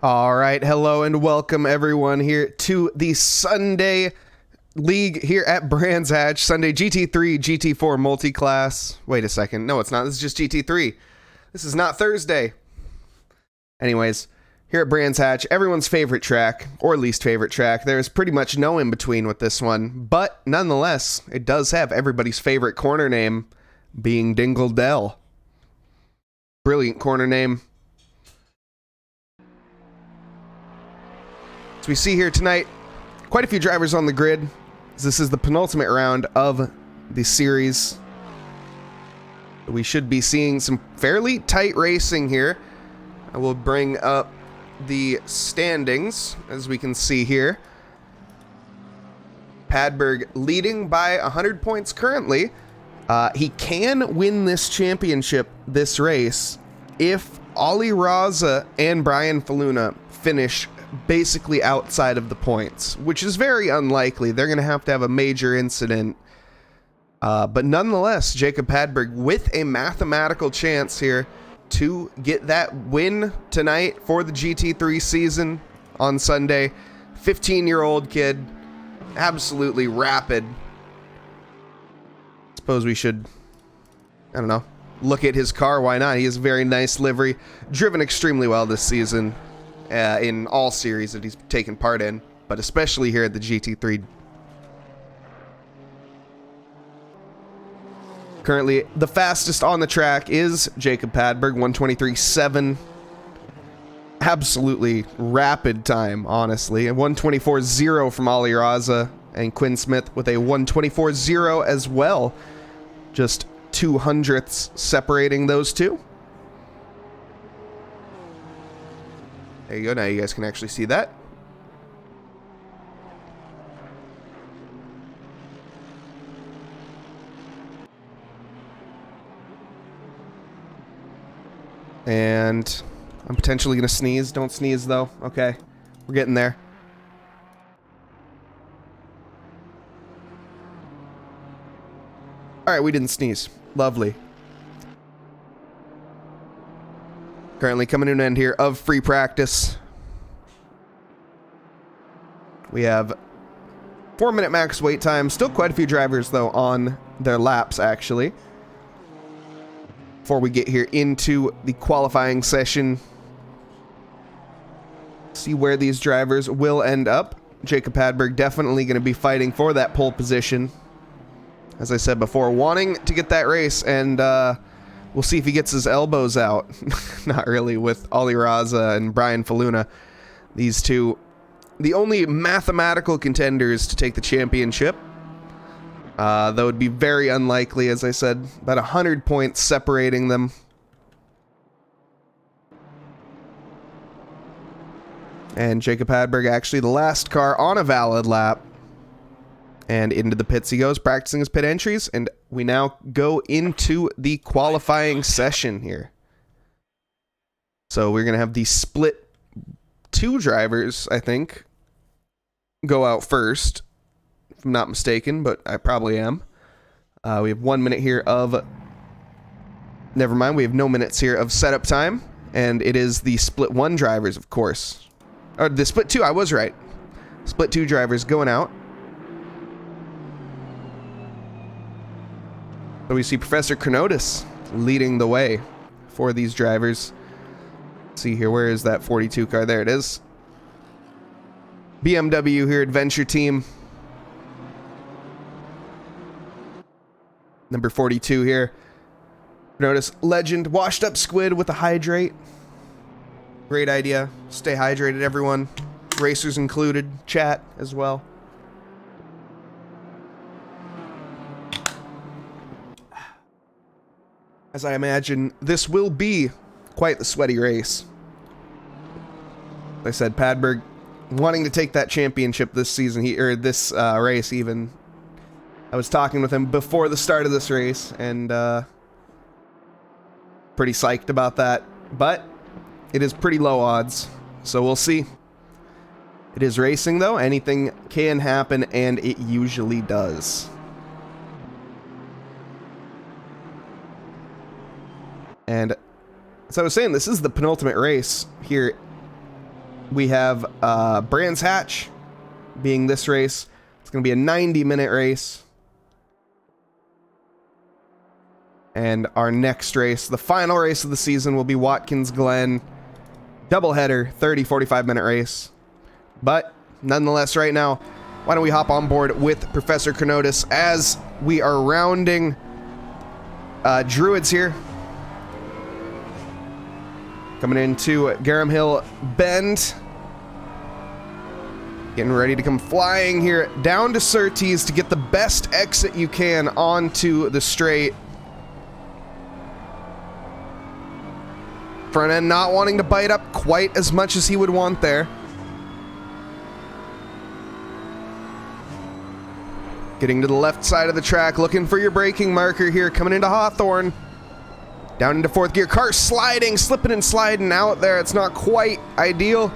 All right, hello and welcome everyone here to the Sunday League here at Brands Hatch. Sunday GT3, GT4 multi-class. Wait a second. No, it's not. This is just GT3. This is not Thursday. Anyways, here at Brands Hatch, everyone's favorite track, or least favorite track. There's pretty much no in-between with this one, but nonetheless, it does have everybody's favorite corner name, being Dingle Dell. Brilliant corner name. We see here tonight quite a few drivers on the grid. This is the penultimate round of the series. We should be seeing some fairly tight racing here. I will bring up the standings as we can see here. Padberg leading by 100 points currently. He can win this championship, this race, if Ollie Raza and Brian Faluna finish basically outside of the points, which is very unlikely. They're going to have a major incident. But nonetheless, Jacob Padberg with a mathematical chance here to get that win tonight for the GT3 season on Sunday. 15-year-old kid, absolutely rapid. Suppose we should, I don't know, look at his car. Why not? He has a very nice livery, driven extremely well this season. In all series that he's taken part in, but especially here at the GT3. Currently, the fastest on the track is Jacob Padberg, 1:23.7. Absolutely rapid time, honestly. And 1:24.0 from Ollie Raza and Quinn Smith with a 1:24.0 as well. Just 0.02 separating those two. There you go. Now you guys can actually see that. And I'm potentially going to sneeze. Don't sneeze, though. Okay. We're getting there. All right, we didn't sneeze. Lovely. Currently coming to an end here of free practice. We have 4-minute max wait time. Still quite a few drivers, though, on their laps, actually. Before we get here into the qualifying session. See where these drivers will end up. Jacob Padberg definitely going to be fighting for that pole position. As I said before, wanting to get that race, and we'll see if he gets his elbows out. Not really, with Ollie Raza and Brian Faluna. These two, the only mathematical contenders to take the championship. Though it would be very unlikely, as I said. About 100 points separating them. And Jacob Padberg actually the last car on a valid lap. And into the pits he goes, practicing his pit entries, and we now go into the qualifying session here. So we're going to have the split 2 drivers, I think, go out first, if I'm not mistaken, but I probably am. We have 1 minute here of... Never mind, we have no minutes here of setup time, and it is the split 1 drivers, of course. Or the split 2, I was right. Split 2 drivers going out. So we see Professor Kronotis leading the way for these drivers. Let's see here, where is that 42 car? There it is. BMW here, Adventure Team. Number 42 here. Kronotis, legend, washed up squid with a hydrate. Great idea. Stay hydrated, everyone. Racers included. Chat as well. As I imagine, this will be quite the sweaty race. Like I said, Padberg wanting to take that championship this season, this race even. I was talking with him before the start of this race, and pretty psyched about that. But it is pretty low odds, so we'll see. It is racing, though. Anything can happen, and it usually does. And as I was saying, this is the penultimate race here we have Brands Hatch being this race. It's going to be a 90-minute race. And our next race, the final race of the season, will be Watkins Glen. Doubleheader, 45-minute race. But nonetheless, right now, why don't we hop on board with Professor Chronotis as we are rounding Druids here. Coming into Garum Hill Bend. Getting ready to come flying here down to Surtees to get the best exit you can onto the straight. Front end not wanting to bite up quite as much as he would want there. Getting to the left side of the track, looking for your braking marker here, coming into Hawthorne. Down into fourth gear, car sliding, slipping and sliding out there. It's not quite ideal.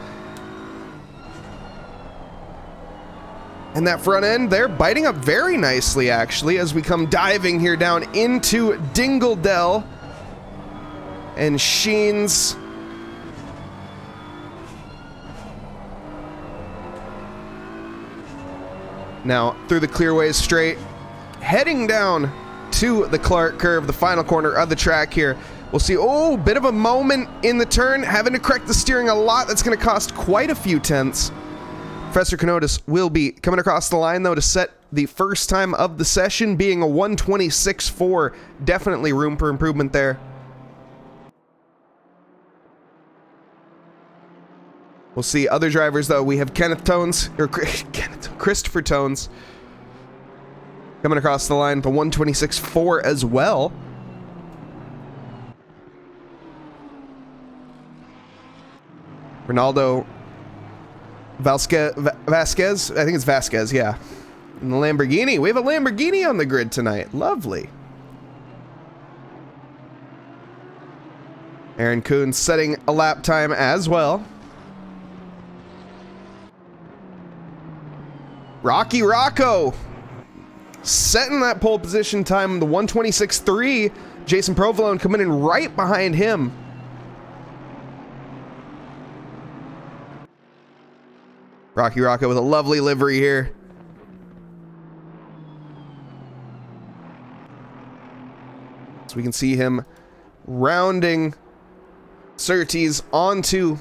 And that front end, they're biting up very nicely, actually, as we come diving here down into Dingle Dell and Sheens. Now, through the clearways straight, heading down to the Clark curve, the final corner of the track here. We'll see, oh, bit of a moment in the turn, having to correct the steering a lot. That's going to cost quite a few tenths. Professor Chronotis will be coming across the line, though, to set the first time of the session, being a 126.4. Definitely room for improvement there. We'll see other drivers, though. We have Christopher Tones coming across the line, the 126.4 as well. Ronaldo Vasquez, I think it's Vasquez, yeah. And the Lamborghini. We have a Lamborghini on the grid tonight. Lovely. Aaron Kuhn setting a lap time as well. Rocky Rocco setting that pole position time, the 126.3. Jason Provolone coming in right behind him. Rocky Rocco with a lovely livery here. So we can see him rounding Surtees onto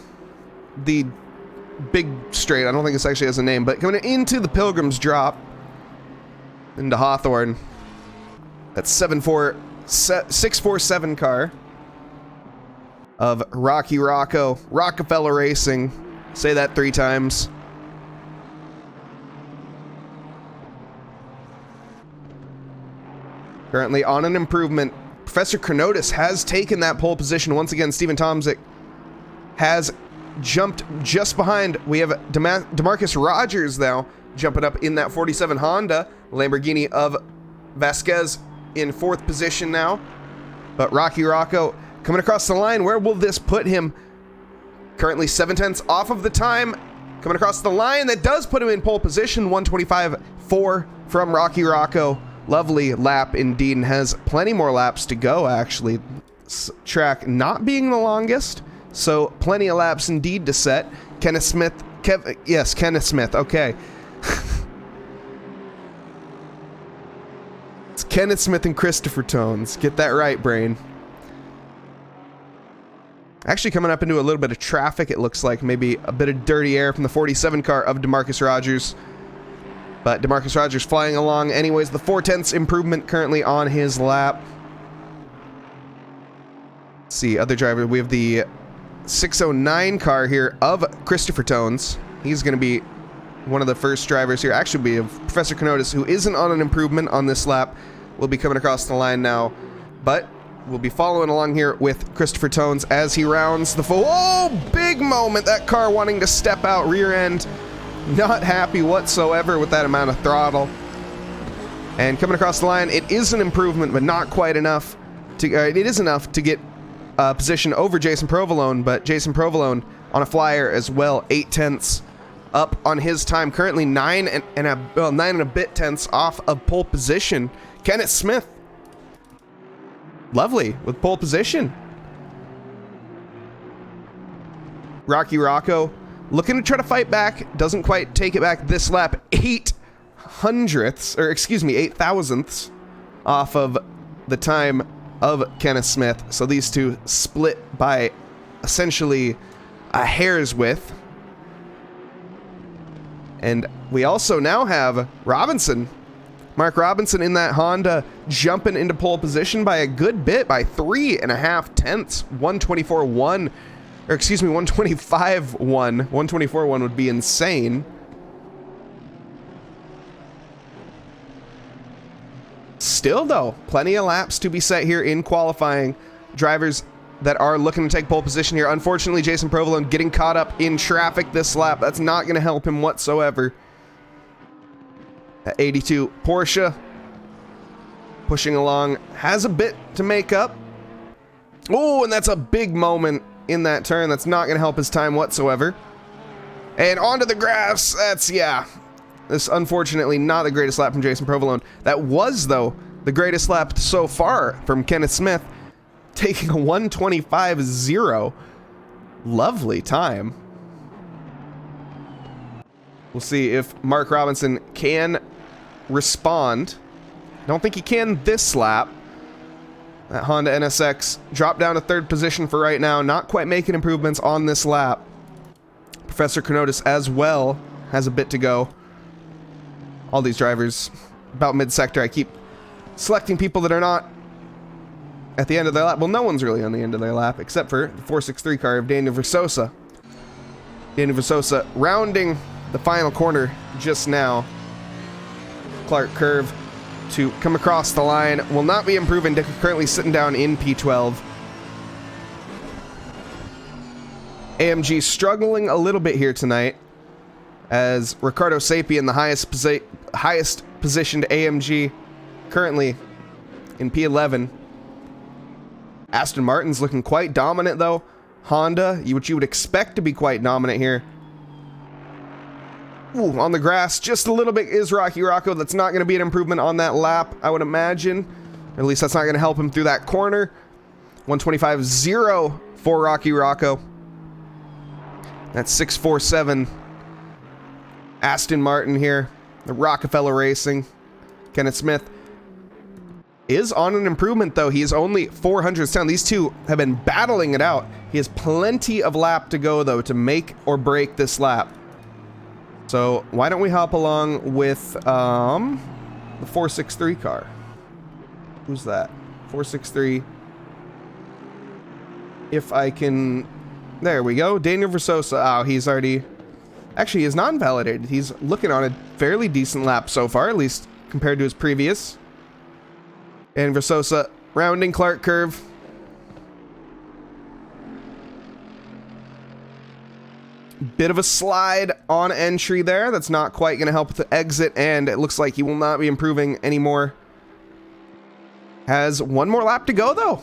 the big straight. I don't think this actually has a name, but coming into the Pilgrim's Drop into Hawthorne. That's 647 car of Rocky Rocco, Rockefeller Racing. Say that 3 times. Currently on an improvement. Professor Chronotis has taken that pole position once again. Steven Tomczyk has jumped just behind. We have DeMarcus Rogers now jumping up in that 47 Honda. Lamborghini of Vasquez in 4th position now. But Rocky Rocco coming across the line. Where will this put him? Currently 7 tenths off of the time. Coming across the line. That does put him in pole position. 125.4 from Rocky Rocco. Lovely lap indeed, and has plenty more laps to go, actually. Track not being the longest, so plenty of laps indeed to set. Kenneth Smith. Yes, Kenneth Smith. Okay. It's Kenneth Smith and Christopher Tones. Get that right, brain. Actually coming up into a little bit of traffic, it looks like. Maybe a bit of dirty air from the 47 car of DeMarcus Rogers. But DeMarcus Rogers flying along anyways. The 4 tenths improvement currently on his lap. Let's see, other driver. We have the 609 car here of Christopher Tones. He's going to be one of the first drivers here. Actually, we have Professor Chronotis, who isn't on an improvement on this lap. Will be coming across the line now. But we'll be following along here with Christopher Tones as he rounds the full. Oh, big moment. That car wanting to step out rear end. Not happy whatsoever with that amount of throttle. And coming across the line, it is an improvement, but not quite enough. It is enough to get position over Jason Provolone, but Jason Provolone on a flyer as well. 8 tenths up on his time. Currently 9 and a bit tenths off of pole position. Kenneth Smith. Lovely with pole position. Rocky Rocco Looking to try to fight back. Doesn't quite take it back this lap. 8,000ths off of the time of Kenneth Smith. So these two split by essentially a hair's width. And we also now have Robinson. Mark Robinson in that Honda jumping into pole position by a good bit, by 3.5 tenths. 124.1, or excuse me, 125.1. 124.1 would be insane. Still, though, plenty of laps to be set here in qualifying. Drivers that are looking to take pole position here. Unfortunately, Jason Provolone getting caught up in traffic this lap. That's not going to help him whatsoever. At 82, Porsche pushing along, has a bit to make up. Oh, and that's a big moment in that turn. That's not going to help his time whatsoever. And onto the grass. That's, yeah. This, unfortunately, not the greatest lap from Jason Provolone. That was, though, the greatest lap so far from Kenneth Smith, taking a 125.0. Lovely time. We'll see if Mark Robinson can respond. I don't think he can this lap. That Honda NSX dropped down to third position for right now. Not quite making improvements on this lap. Professor Kenotis as well has a bit to go. All these drivers about mid-sector. I keep selecting people that are not at the end of their lap. Well, no one's really on the end of their lap except for the 463 car of Daniel Versosa. Daniel Versosa rounding the final corner just now. Clark curve to come across the line. Will not be improving. Dick currently sitting down in P12. AMG struggling a little bit here tonight, as Ricardo Sapien, the highest positioned AMG, currently in P11. Aston Martin's looking quite dominant, though. Honda, which you would expect to be quite dominant here. Ooh, on the grass, just a little bit is Rocky Rocco. That's not going to be an improvement on that lap, I would imagine. At least that's not going to help him through that corner. 125.0 for Rocky Rocco. That's 647. Aston Martin here. The Rockefeller Racing. Kenneth Smith is on an improvement, though. He is only 400s down. These two have been battling it out. He has plenty of lap to go, though, to make or break this lap. So why don't we hop along with the 463 car? Who's that? 463. If I can... There we go. Daniel Versosa. Oh, he's already... Actually, he's non-validated. He's looking on a fairly decent lap so far, at least compared to his previous. And Versosa rounding Clark curve. Bit of a slide on entry there. That's not quite going to help with the exit, and it looks like he will not be improving anymore. Has one more lap to go, though.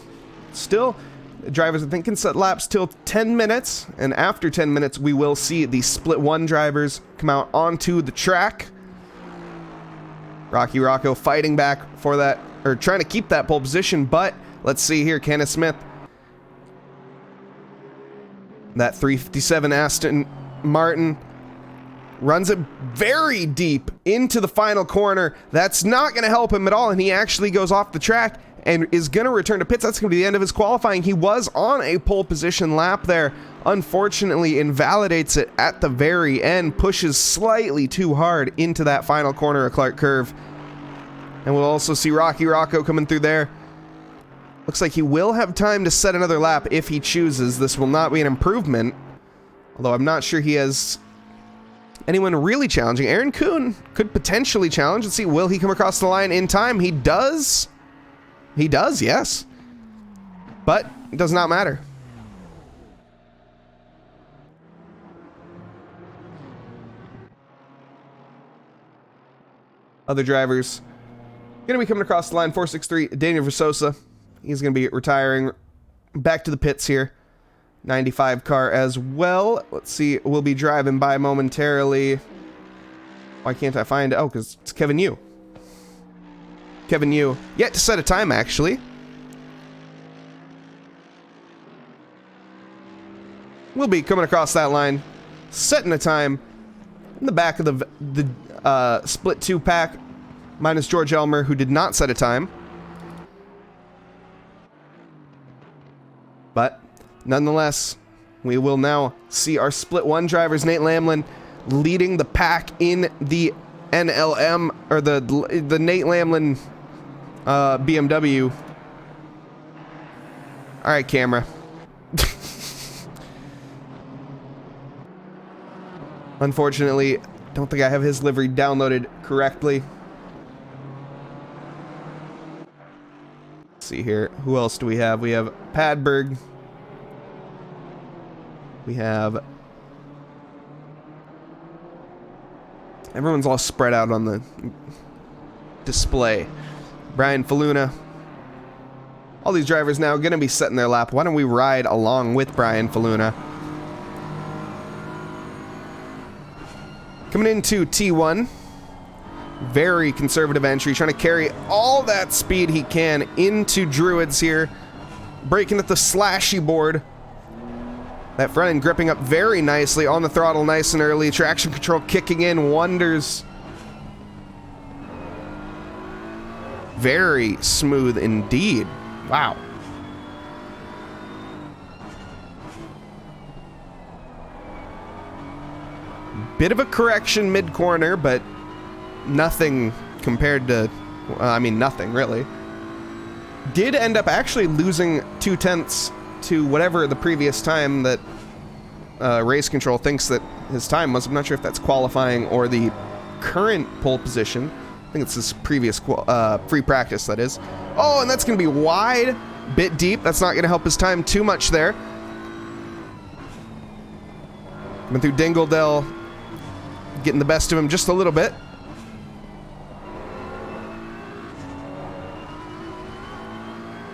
Still, the drivers, I think, can set laps till 10 minutes, and after 10 minutes, we will see the split one drivers come out onto the track. Rocky Rocco fighting back for that, or trying to keep that pole position, but let's see here, Kenneth Smith. That 357 Aston Martin runs it very deep into the final corner. That's not going to help him at all, and he actually goes off the track and is going to return to pits. That's going to be the end of his qualifying. He was on a pole position lap there. Unfortunately, invalidates it at the very end, pushes slightly too hard into that final corner of Clark curve. And we'll also see Rocky Rocco coming through there. Looks like he will have time to set another lap if he chooses. This will not be an improvement, although I'm not sure he has anyone really challenging. Aaron Kuhn could potentially challenge. Let's see, will he come across the line in time? He does. He does, yes. But it does not matter. Other drivers going to be coming across the line. 463, Daniel Versosa. He's going to be retiring back to the pits here. 95 car as well. Let's see. We'll be driving by momentarily. Why can't I find... Oh, because it's Kevin Yu. Kevin Yu. Yet to set a time, actually. We'll be coming across that line setting a time in the back of the split 2 pack, minus George Elmer, who did not set a time. But nonetheless, we will now see our split 1 drivers. Nate Lamlin leading the pack in the NLM, or the Nate Lamlin BMW. All right, camera. Unfortunately, don't think I have his livery downloaded correctly. Let's see here. Who else do we have? We have Padberg. We have... Everyone's all spread out on the display. Brian Faluna. All these drivers now going to be setting their lap. Why don't we ride along with Brian Faluna? Coming into T1. Very conservative entry. Trying to carry all that speed he can into Druids here. Braking at the slashy board. That front end gripping up very nicely on the throttle nice and early. Traction control kicking in wonders. Very smooth indeed. Wow. Bit of a correction mid-corner, but nothing compared to... I mean, nothing, really. Did end up actually losing 0.2 to whatever the previous time that race control thinks that his time was. I'm not sure if that's qualifying or the current pole position. I think it's his previous free practice, that is. Oh, and that's going to be wide, bit deep. That's not going to help his time too much there. Coming through Dingledell, getting the best of him just a little bit.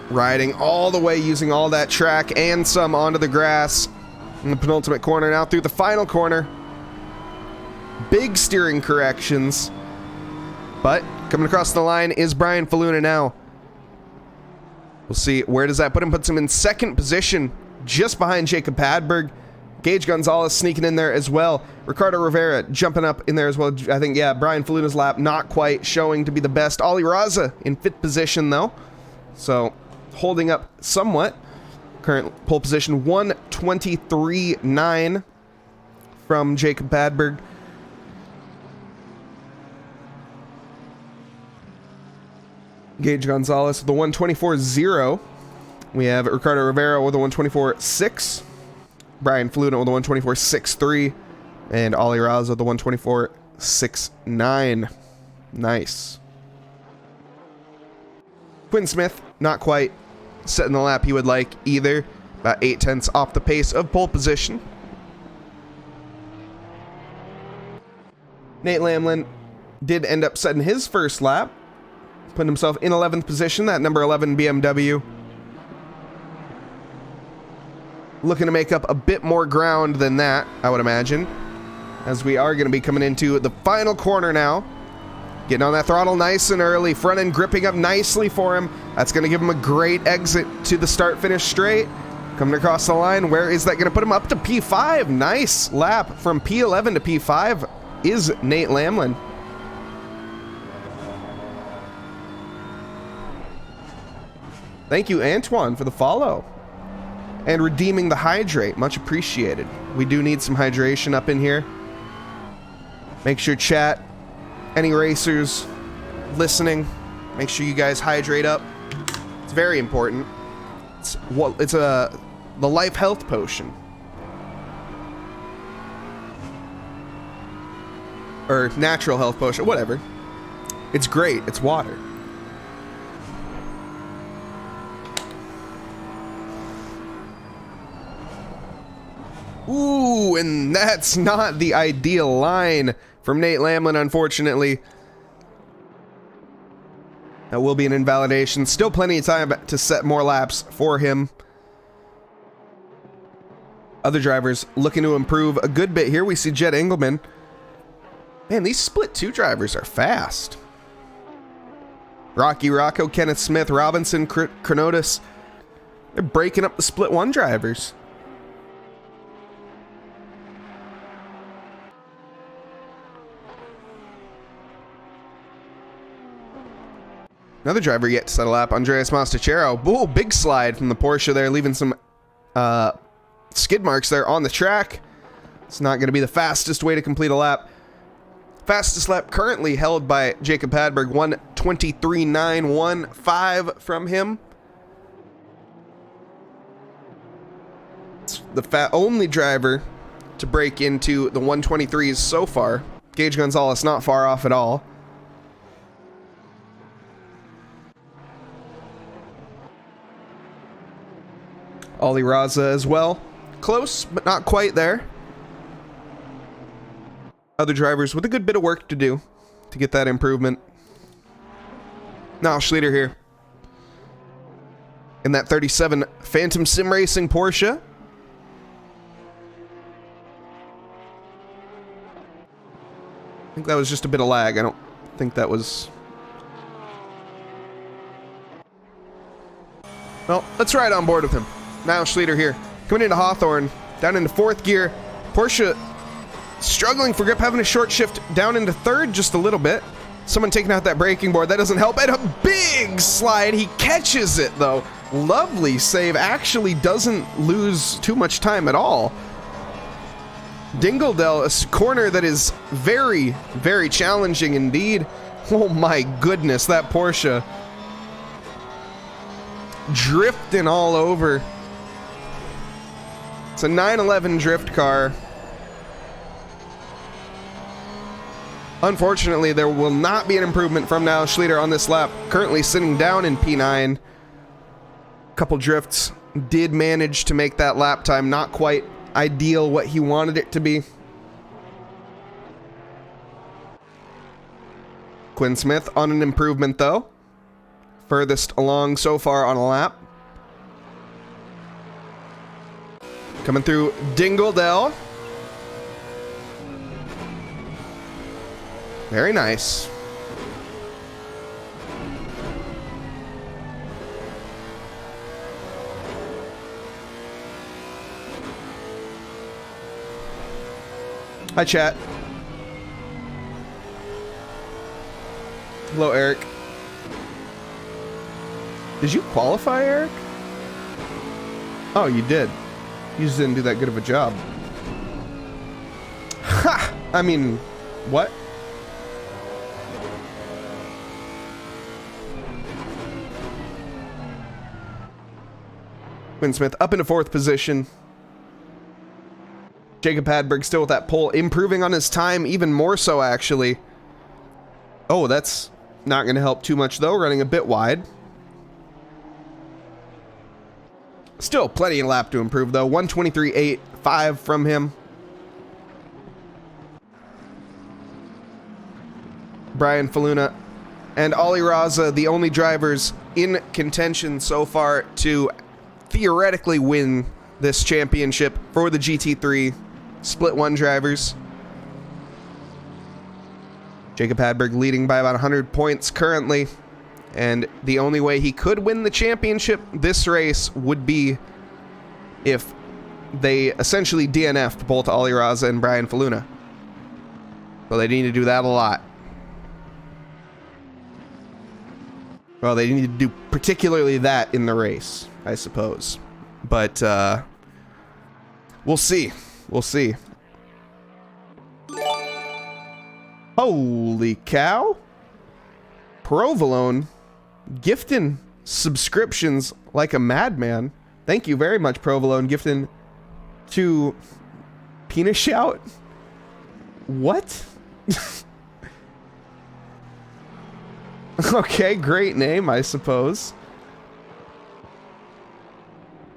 Riding all the way, using all that track and some onto the grass in the penultimate corner. Now through the final corner. Big steering corrections. But coming across the line is Brian Faluna now. We'll see, where does that put him? Puts him in second position, just behind Jacob Padberg. Gage Gonzalez sneaking in there as well. Ricardo Rivera jumping up in there as well. I think, yeah, Brian Faluna's lap not quite showing to be the best. Ollie Raza in fifth position, though. So, holding up somewhat. Current pole position, 1:23.9 from Jacob Padberg. Gage Gonzalez with the 1:24.0. We have Ricardo Rivera with the 1:24.6. Brian Faluna with the 1:24.63. And Ollie Raza with the 1:24.69. Nice. Quinn Smith, not quite setting the lap he would like either. About 0.8 off the pace of pole position. Nate Lamlin did end up setting his first lap. Putting himself in 11th position, that number 11 BMW. Looking to make up a bit more ground than that, I would imagine. As we are going to be coming into the final corner now. Getting on that throttle nice and early. Front end gripping up nicely for him. That's going to give him a great exit to the start-finish straight. Coming across the line. Where is that going to put him up to P5? Nice lap from P11 to P5 is Nate Lamlin. Thank you, Antoine, for the follow. And redeeming the hydrate. Much appreciated. We do need some hydration up in here. Make sure, chat, any racers listening, make sure you guys hydrate up. It's very important. It's the life health potion. Or natural health potion, whatever. It's great. It's water. Ooh, and that's not the ideal line from Nate Lamlin, unfortunately. That will be an invalidation. Still plenty of time to set more laps for him. Other drivers looking to improve a good bit here. We see Jed Engelman. Man, these split 2 drivers are fast. Rocky Rocco, Kenneth Smith, Robinson, Cronotis. They're breaking up the split 1 drivers. Another driver yet to settle lap, Andreas Mastachero. Ooh, big slide from the Porsche there, leaving some skid marks there on the track. It's not going to be the fastest way to complete a lap. Fastest lap currently held by Jacob Padberg, 1:23.915 from him. It's the only driver to break into the 123s so far. Gage Gonzalez not far off at all. Ollie Raza as well. Close, but not quite there. Other drivers with a good bit of work to do to get that improvement. Now Schlieder here in that 37 Phantom Sim Racing Porsche. I think that was just a bit of lag. I don't think that was... Well, let's ride on board with him. Now Schlieder here, coming into Hawthorne, down into 4th gear. Porsche struggling for grip, having a short shift down into 3rd just a little bit. Someone taking out that braking board, that doesn't help. And a big slide, he catches it though. Lovely save, actually doesn't lose too much time at all. Dingledell, a corner that is very, very challenging indeed. Oh my goodness, that Porsche drifting all over. It's a 911 drift car. Unfortunately, there will not be an improvement from now Schlieder on this lap. Currently sitting down in P9. Couple drifts. Did manage to make that lap time not quite ideal what he wanted it to be. Quinn Smith on an improvement though. Furthest along so far on a lap. Coming through Dingledell. Very nice. Hi, chat. Hello, Eric. Did you qualify, Eric? Oh, you did. You just didn't do that good of a job. Ha! I mean, what? Quinn Smith up into 4th position. Jacob Padberg still with that pole, improving on his time even more so, actually. Oh, that's not going to help too much, though. Running a bit wide. Still plenty of lap to improve, though. 1:23.85 from him. Brian Faluna and Ollie Raza, the only drivers in contention so far to theoretically win this championship for the GT3 Split 1 drivers. Jacob Hadberg leading by about 100 points currently. And the only way he could win the championship this race would be if they essentially DNF'd both Ollie Raza and Brian Faluna. So they need to do that a lot. Well, they need to do particularly that in the race, I suppose. But we'll see. We'll see. Holy cow. Provolone gifting subscriptions like a madman. Thank you very much, Provolone, gifting to Penis Shout. What? Okay, great name, I suppose.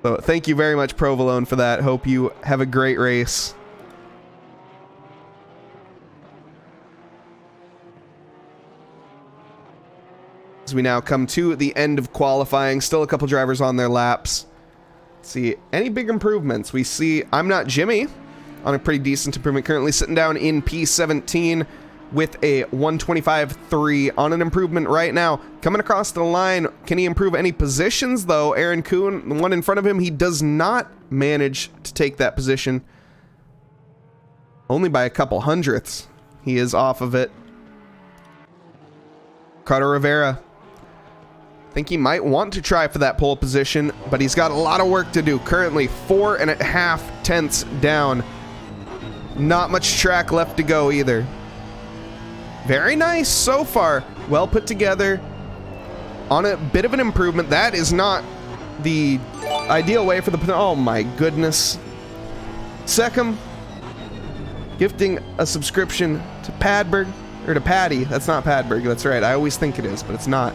So thank you very much, Provolone, for that. Hope you have a great race. As we now come to the end of qualifying, still a couple drivers on their laps. Let's see, any big improvements? We see I'm Not Jimmy on a pretty decent improvement, currently sitting down in P17 with a 125.3 on an improvement right now. Coming across the line, can he improve any positions though? Aaron Kuhn, the one in front of him, he does not manage to take that position. Only by a couple hundredths. He is off of it. Carter Rivera Think he might want to try for that pole position, but he's got a lot of work to do. Currently 4.5 tenths down. Not much track left to go either. Very nice so far. Well put together. On a bit of an improvement. That is not the ideal way for the... Oh my goodness. Second, gifting a subscription to Padberg. Or to Patty. That's not Padberg. That's right. I always think it is, but it's not.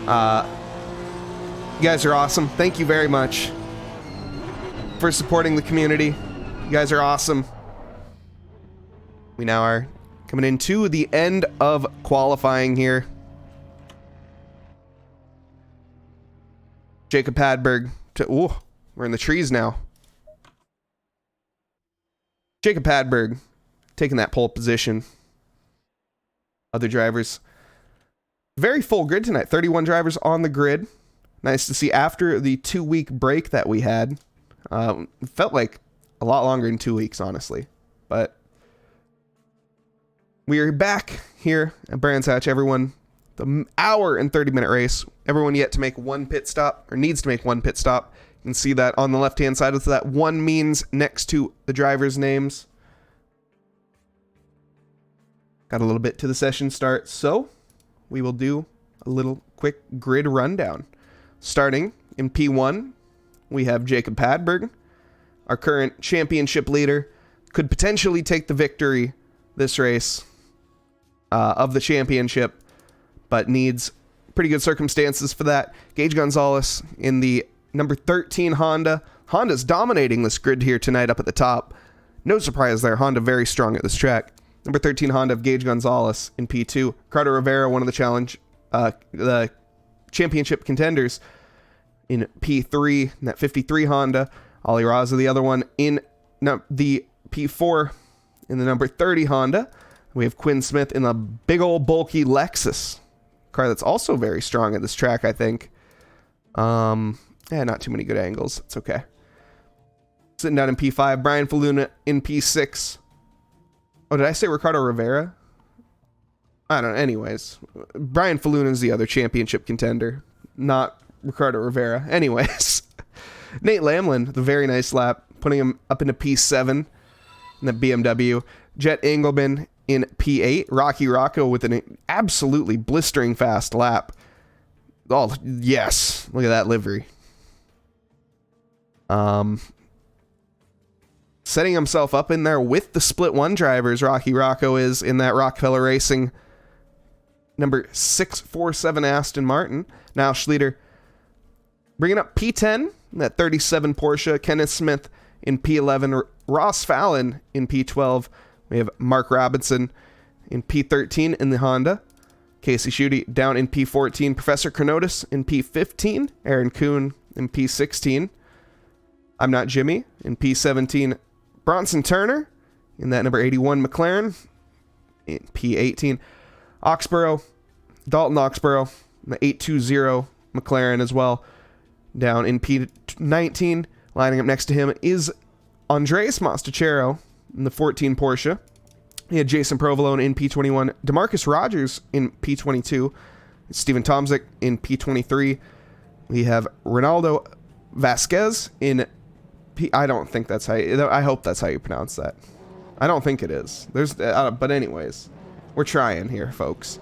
You guys are awesome. Thank you very much for supporting the community. You guys are awesome. We now are coming into the end of qualifying here. Jacob Padberg. Ooh, we're in the trees now. Jacob Padberg taking that pole position. Other drivers. Very full grid tonight. 31 drivers on the grid. Nice to see after the 2-week break that we had. Felt like a lot longer than 2 weeks, honestly. But we are back here at Brands Hatch. Everyone, the hour and 30-minute race. Everyone yet to make one pit stop, or needs to make one pit stop. You can see that on the left-hand side with that one means next to the drivers' names. Got a little bit to the session start, so we will do a little quick grid rundown. Starting in P1, we have Jacob Padberg, our current championship leader, could potentially take the victory this race of the championship, but needs pretty good circumstances for that. Gage Gonzalez in the number 13 Honda. Honda's dominating this grid here tonight up at the top. No surprise there. Honda very strong at this track. Number 13 Honda of Gage Gonzalez in P2. Ricardo Rivera, one of the championship contenders in P3. In that 53 Honda. Ali Raza, the other one in the P4 in the number 30 Honda. We have Quinn Smith in the big old bulky Lexus. Car that's also very strong at this track, I think. Not too many good angles. It's okay. Sitting down in P5, Brian Faluna in P6. Oh, did I say Ricardo Rivera? I don't know. Anyways, Brian Faluna is the other championship contender, not Ricardo Rivera. Anyways, Nate Lamlin, the very nice lap, putting him up into P7 in the BMW. Jet Engelman in P8. Rocky Rocco with an absolutely blistering fast lap. Oh, yes. Look at that livery. Setting himself up in there with the split one drivers, Rocky Rocco is in that Rockefeller Racing number 647 Aston Martin. Now Schlieder bringing up P10, that 37 Porsche. Kenneth Smith in P11. Ross Fallon in P12. We have Mark Robinson in P13 in the Honda. Casey Schutte down in P14. Professor Chronotis in P15. Aaron Kuhn in P16. I'm Not Jimmy in P17. Bronson Turner in that number 81 McLaren in P18. Oxborough, Dalton Oxborough, in the 820 McLaren as well, down in P19. Lining up next to him is Andres Mostachero in the 14 Porsche. He had Jason Provolone in P21. DeMarcus Rogers in P22. Stephen Tomczyk in P23. We have Ronaldo Vasquez in I don't think that's how I hope that's how you pronounce that. I don't think it is. But anyways, we're trying here, folks.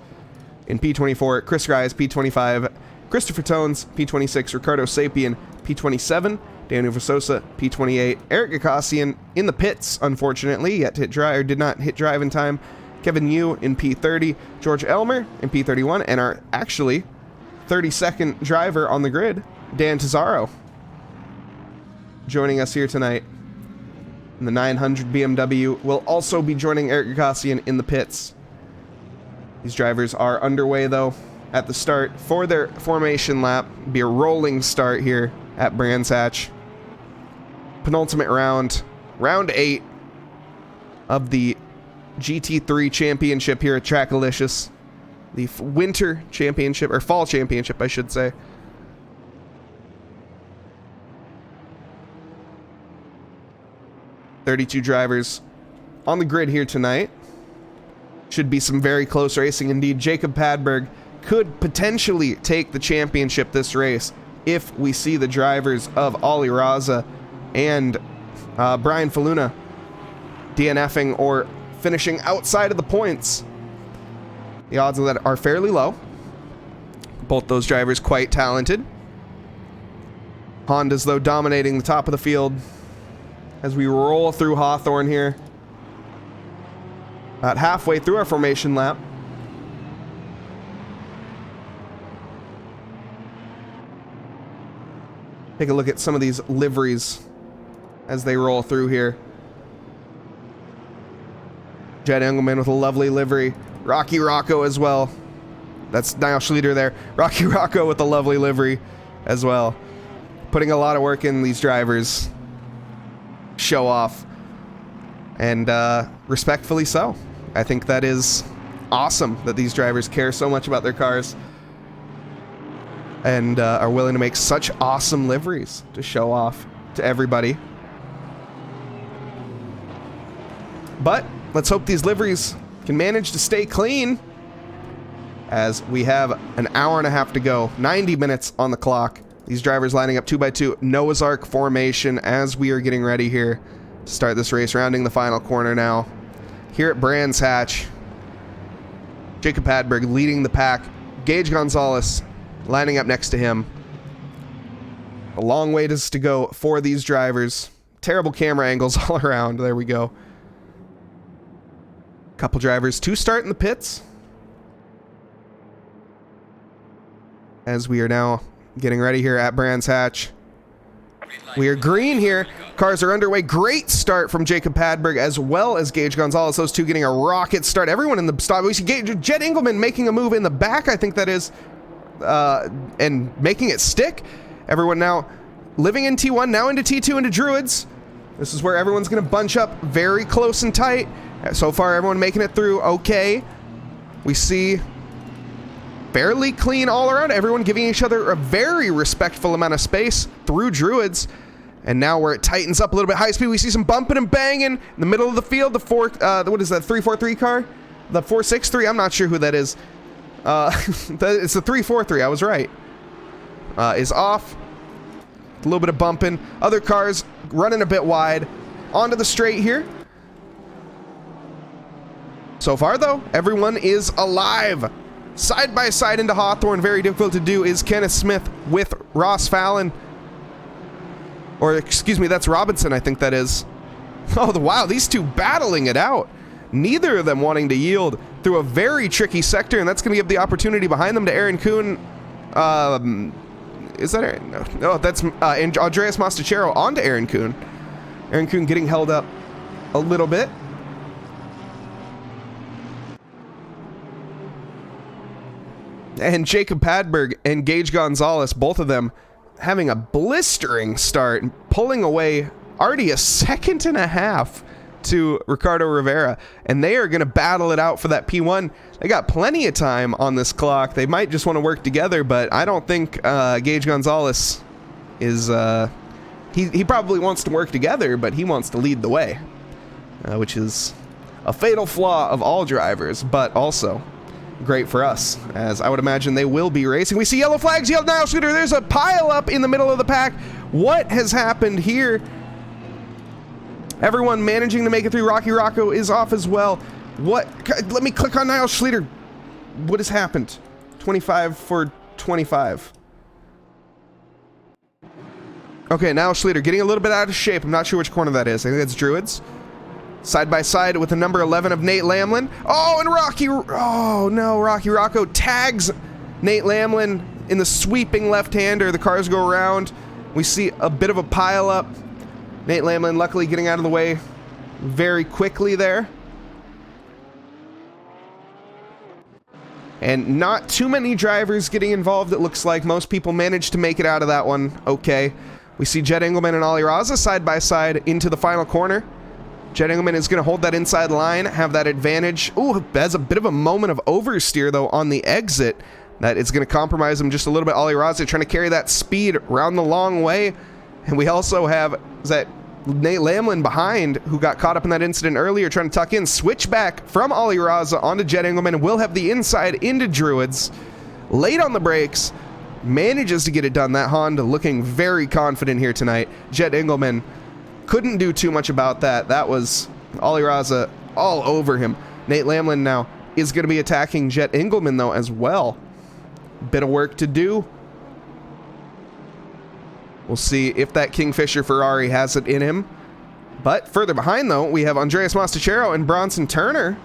In P24, Chris Grice, P25, Christopher Tones, P26, Ricardo Sapien, P27, Daniel Versosa, P28, Eric Gakassian in the pits, unfortunately, yet to hit drive, or did not hit drive in time. Kevin Yu in P30, George Elmer in P31, and our actually 32nd driver on the grid, Dan Tesaro, joining us here tonight in the 900 BMW, will also be joining Eric Gakassian in the pits. These drivers are underway, though, at the start for their formation lap. Be a rolling start here at Brands Hatch. Penultimate round, round 8 of the GT3 championship here at Trackalicious. The winter championship, or fall championship, I should say. "32 drivers on the grid here tonight. Should be some very close racing indeed. Jacob Padberg could potentially take the championship this race if we see the drivers of Ali Raza and Brian Faluna DNFing or finishing outside of the points. The odds of that are fairly low. Both those drivers quite talented. Honda's, though, dominating the top of the field as we roll through Hawthorne here. About halfway through our formation lap. Take a look at some of these liveries as they roll through here. Jed Engelman with a lovely livery. Rocky Rocco as well. That's Niall Schlieder there. Rocky Rocco with a lovely livery as well. Putting a lot of work in, these drivers. Show off. And respectfully so. I think that is awesome that these drivers care so much about their cars. And are willing to make such awesome liveries to show off to everybody. But let's hope these liveries can manage to stay clean, as we have an hour and a half to go. 90 minutes on the clock. These drivers lining up 2x2 Noah's Ark formation as we are getting ready here to start this race, rounding the final corner now. Here at Brands Hatch, Jacob Hadberg leading the pack. Gage Gonzalez lining up next to him. A long way to go for these drivers. Terrible camera angles all around. There we go. Couple drivers to start in the pits, as we are now getting ready here at Brands Hatch. We are green here. Cars are underway. Great start from Jacob Hadberg as well as Gage Gonzalez. Those two getting a rocket start. Everyone in the stop. We see Jed Engelman making a move in the back, I think that is, and making it stick. Everyone now living in T1, now into T2, into Druids. This is where everyone's going to bunch up very close and tight. So far, everyone making it through okay. We see fairly clean all around. Everyone giving each other a very respectful amount of space through Druids. And now where it tightens up a little bit high speed, we see some bumping and banging in the middle of the field. The what is that, 343 car? The 463? I'm not sure who that is. It's the 343, I was right. Is off. A little bit of bumping. Other cars running a bit wide. Onto the straight here. So far, though, everyone is alive. Side by side into Hawthorne. Very difficult to do is Kenneth Smith with Ross Fallon. Or, excuse me, that's Robinson, I think that is. Oh, wow, these two battling it out. Neither of them wanting to yield through a very tricky sector, and that's going to give the opportunity behind them to Aaron Kuhn. Is that Aaron? No, that's Andreas Mastachero onto Aaron Kuhn. Aaron Kuhn getting held up a little bit. And Jacob Hadberg and Gage Gonzalez, both of them having a blistering start, pulling away already a second and a half to Ricardo Rivera. And they are going to battle it out for that P1. They got plenty of time on this clock. They might just want to work together, but I don't think Gage Gonzalez is... He probably wants to work together, but he wants to lead the way, which is a fatal flaw of all drivers, but also great for us, as I would imagine they will be racing. We see yellow flags, yelled now, Scooter. There's a pile up in the middle of the pack. What has happened here? Everyone managing to make it through. Rocky Rocco is off as well. What? Let me click on Niall Schlieder. What has happened? 25 for 25. Okay, Niall Schlieder getting a little bit out of shape. I'm not sure which corner that is. I think that's Druids. Side by side with the number 11 of Nate Lamlin. Oh, and oh no, Rocky Rocco tags Nate Lamlin in the sweeping left-hander. The cars go around. We see a bit of a pile up. Nate Lamlin luckily getting out of the way very quickly there. And not too many drivers getting involved, it looks like. Most people managed to make it out of that one okay. We see Jed Engelman and Ali Raza side by side into the final corner. Jed Engelman is going to hold that inside line, have that advantage. Ooh, has a bit of a moment of oversteer, though, on the exit. That is going to compromise him just a little bit. Ali Raza trying to carry that speed around the long way. And we also have that Nate Lamlin behind, who got caught up in that incident earlier, trying to tuck in. Switch back from Ali Raza onto Jed Engelman, and we'll have the inside into Druids. late on the brakes, manages to get it done. That Honda looking very confident here tonight. Jet Engelman couldn't do too much about that. That was Ollie Raza all over him. Nate Lamlin now is going to be attacking Jet Engelman, though, as well. Bit of work to do. We'll see if that Kingfisher Ferrari has it in him. But further behind, though, we have Andreas Mastachero and Bronson Turner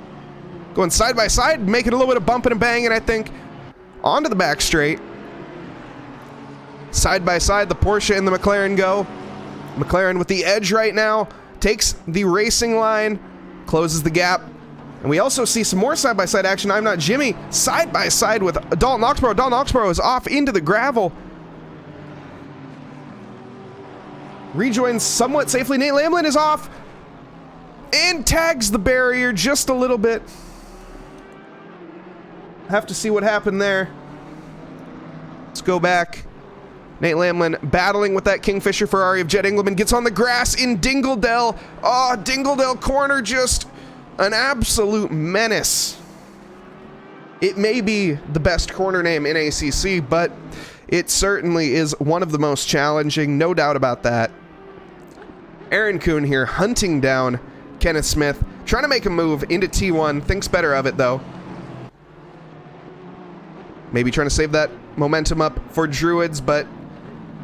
going side by side, making a little bit of bumping and banging, I think, onto the back straight. Side by side, the Porsche and the McLaren go. McLaren with the edge right now, takes the racing line, closes the gap. And we also see some more side-by-side action. I'm Not Jimmy side-by-side with Dalton Oxborough. Dalton Oxborough is off into the gravel. Rejoins somewhat safely. Nate Lamlin is off and tags the barrier just a little bit. Have to see what happened there. Let's go back. Nate Lamlin battling with that Kingfisher Ferrari of Jet Engelman. Gets on the grass in Dingledale. Oh, Dingledale corner, just an absolute menace. It may be the best corner name in ACC, but it certainly is one of the most challenging, no doubt about that. Aaron Kuhn here hunting down Kenneth Smith, trying to make a move into T1. Thinks better of it, though. Maybe trying to save that momentum up for Druids, but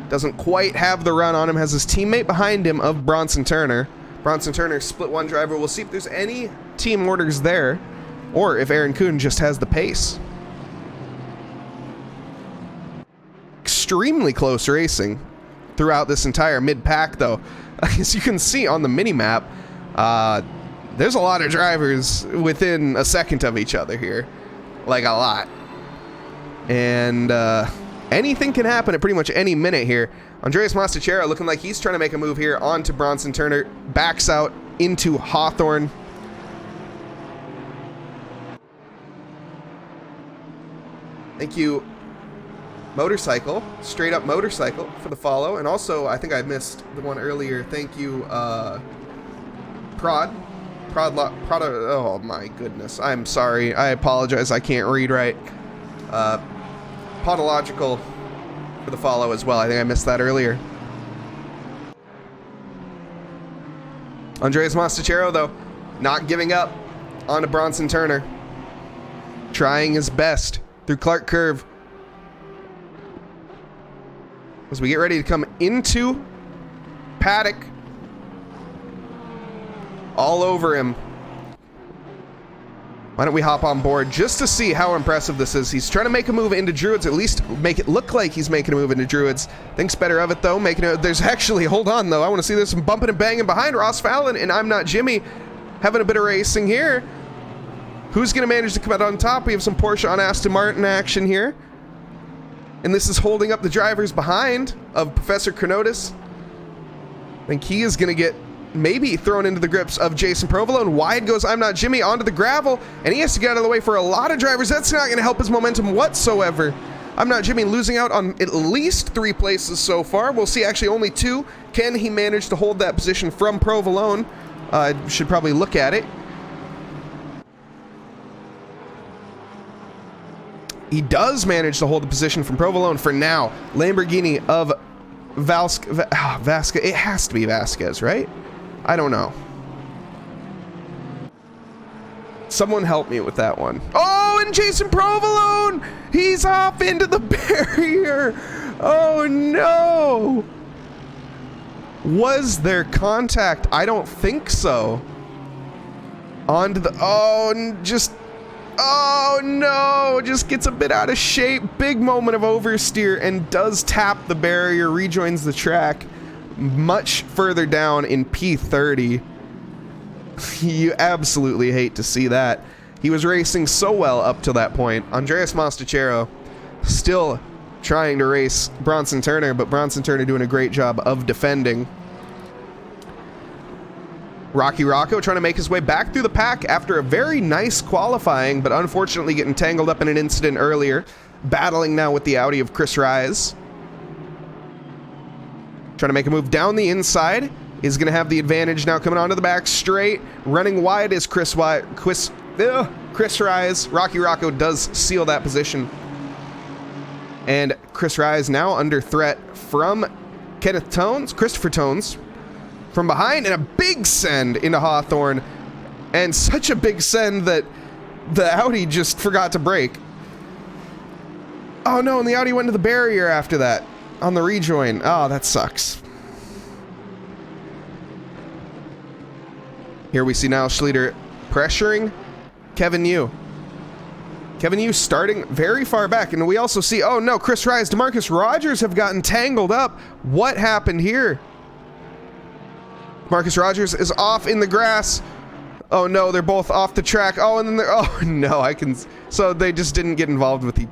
doesn't quite have the run on him. Has his teammate behind him of Bronson Turner. Bronson Turner, split one driver. We'll see if there's any team orders there, or if Aaron Kuhn just has the pace. Extremely close racing throughout this entire mid-pack, though. As you can see on the mini-map, there's a lot of drivers within a second of each other here. Like, a lot. And anything can happen at pretty much any minute here. Andreas Mastachero looking like he's trying to make a move here onto Bronson Turner. Backs out into Hawthorne. Thank you, Motorcycle. Straight Up Motorcycle for the follow. And also, I think I missed the one earlier. Thank you, Prod. Oh my goodness. I'm sorry. I apologize. I can't read right. Podological for the follow as well. I think I missed that earlier. Andreas Mastachero, though, not giving up onto Bronson Turner. Trying his best through Clark Curve. As we get ready to come into Paddock. All over him. Why don't we hop on board just to see how impressive this is. He's trying to make a move into Druids, at least make it look like he's making a move into Druids. Thinks better of it, though. There's actually, hold on, though. I want to see there's some bumping and banging behind Ross Fallon, and I'm Not Jimmy having a bit of racing here. Who's going to manage to come out on top? We have some Porsche on Aston Martin action here. And this is holding up the drivers behind of Professor Chronotis. I think he is going to get maybe thrown into the grips of Jason Provolone. Wide goes I'm Not Jimmy onto the gravel, and he has to get out of the way for a lot of drivers. That's not going to help his momentum whatsoever. I'm Not Jimmy losing out on at least 3 places so far. We'll see actually only 2. Can he manage to hold that position from Provolone? Should probably look at it. He does manage to hold the position from Provolone for now. Lamborghini of Vasquez. It has to be Vasquez, right? I don't know. Someone help me with that one. Oh, and Jason Provolone! He's off into the barrier! Oh, no! Was there contact? I don't think so. Onto the... Oh, just... Oh, no! Just gets a bit out of shape. Big moment of oversteer and does tap the barrier. Rejoins the track much further down in P30. You absolutely hate to see that. He was racing so well up to that point. Andreas Mastachero still trying to race Bronson Turner, but Bronson Turner doing a great job of defending. Rocky Rocco trying to make his way back through the pack after a very nice qualifying, but unfortunately getting tangled up in an incident earlier. Battling now with the Audi of Chris Rise. Trying to make a move down the inside. Is going to have the advantage now coming onto the back straight. Running wide is Chris Rise. Rocky Rocco does seal that position. And Chris Rise now under threat from Christopher Tones from behind, and a big send into Hawthorne. And such a big send that the Audi just forgot to brake. Oh no, and the Audi went to the barrier after that on the rejoin. Oh, that sucks. Here we see now Schlieder pressuring Kevin Yu. Kevin Yu starting very far back, and we also see, oh no, Chris Rise, DeMarcus Rogers have gotten tangled up. What happened here? Marcus Rogers is off in the grass. Oh no, they're both off the track. Oh, and then they're, oh no, so they just didn't get involved with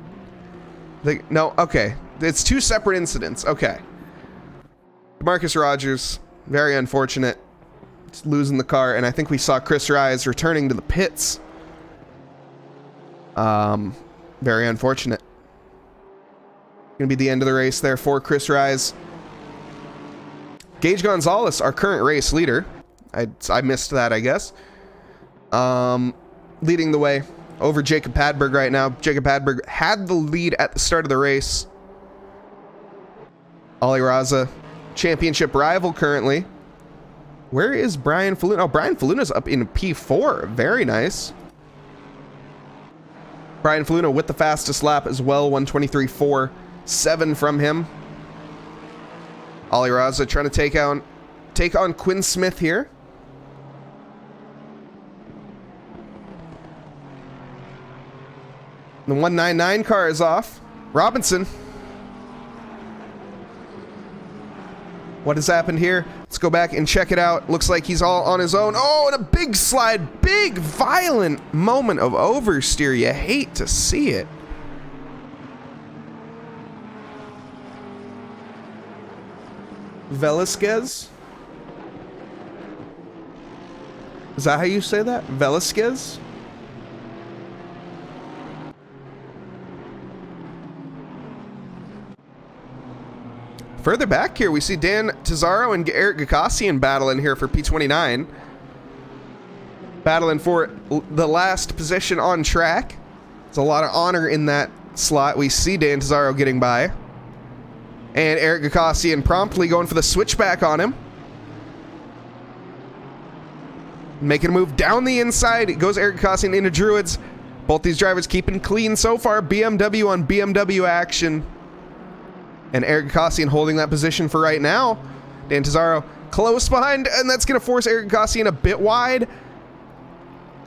no, okay. It's two separate incidents, okay. Marcus Rogers, very unfortunate. Just losing the car, and I think we saw Chris Rise returning to the pits. Very unfortunate. Gonna be the end of the race there for Chris Rise. Gage Gonzalez, our current race leader. I missed that, I guess. Leading the way over Jacob Padberg right now. Jacob Padberg had the lead at the start of the race. Ali Raza, championship rival currently. Where is Brian Faluna? Oh, Brian Faluna's up in P4. Very nice. Brian Faluna with the fastest lap as well. 1:23.47 from him. Ali Raza trying to take on Quinn Smith here. The 199 car is off. Robinson. What has happened here? Let's go back and check it out. Looks like he's all on his own. Oh, and a big slide. Big, violent moment of oversteer. You hate to see it. Velasquez? Is that how you say that? Velasquez? Further back here, we see Dan Tizarro and Eric Gakassian battling here for P29. Battling for the last position on track. There's a lot of honor in that slot. We see Dan Tizarro getting by. And Eric Gakassian promptly going for the switchback on him. Making a move down the inside. It goes Eric Gakassian into Druids. Both these drivers keeping clean so far. BMW on BMW action. And Eric Gakassian holding that position for right now. Dan Tizarro close behind, and that's going to force Eric Gakassian a bit wide.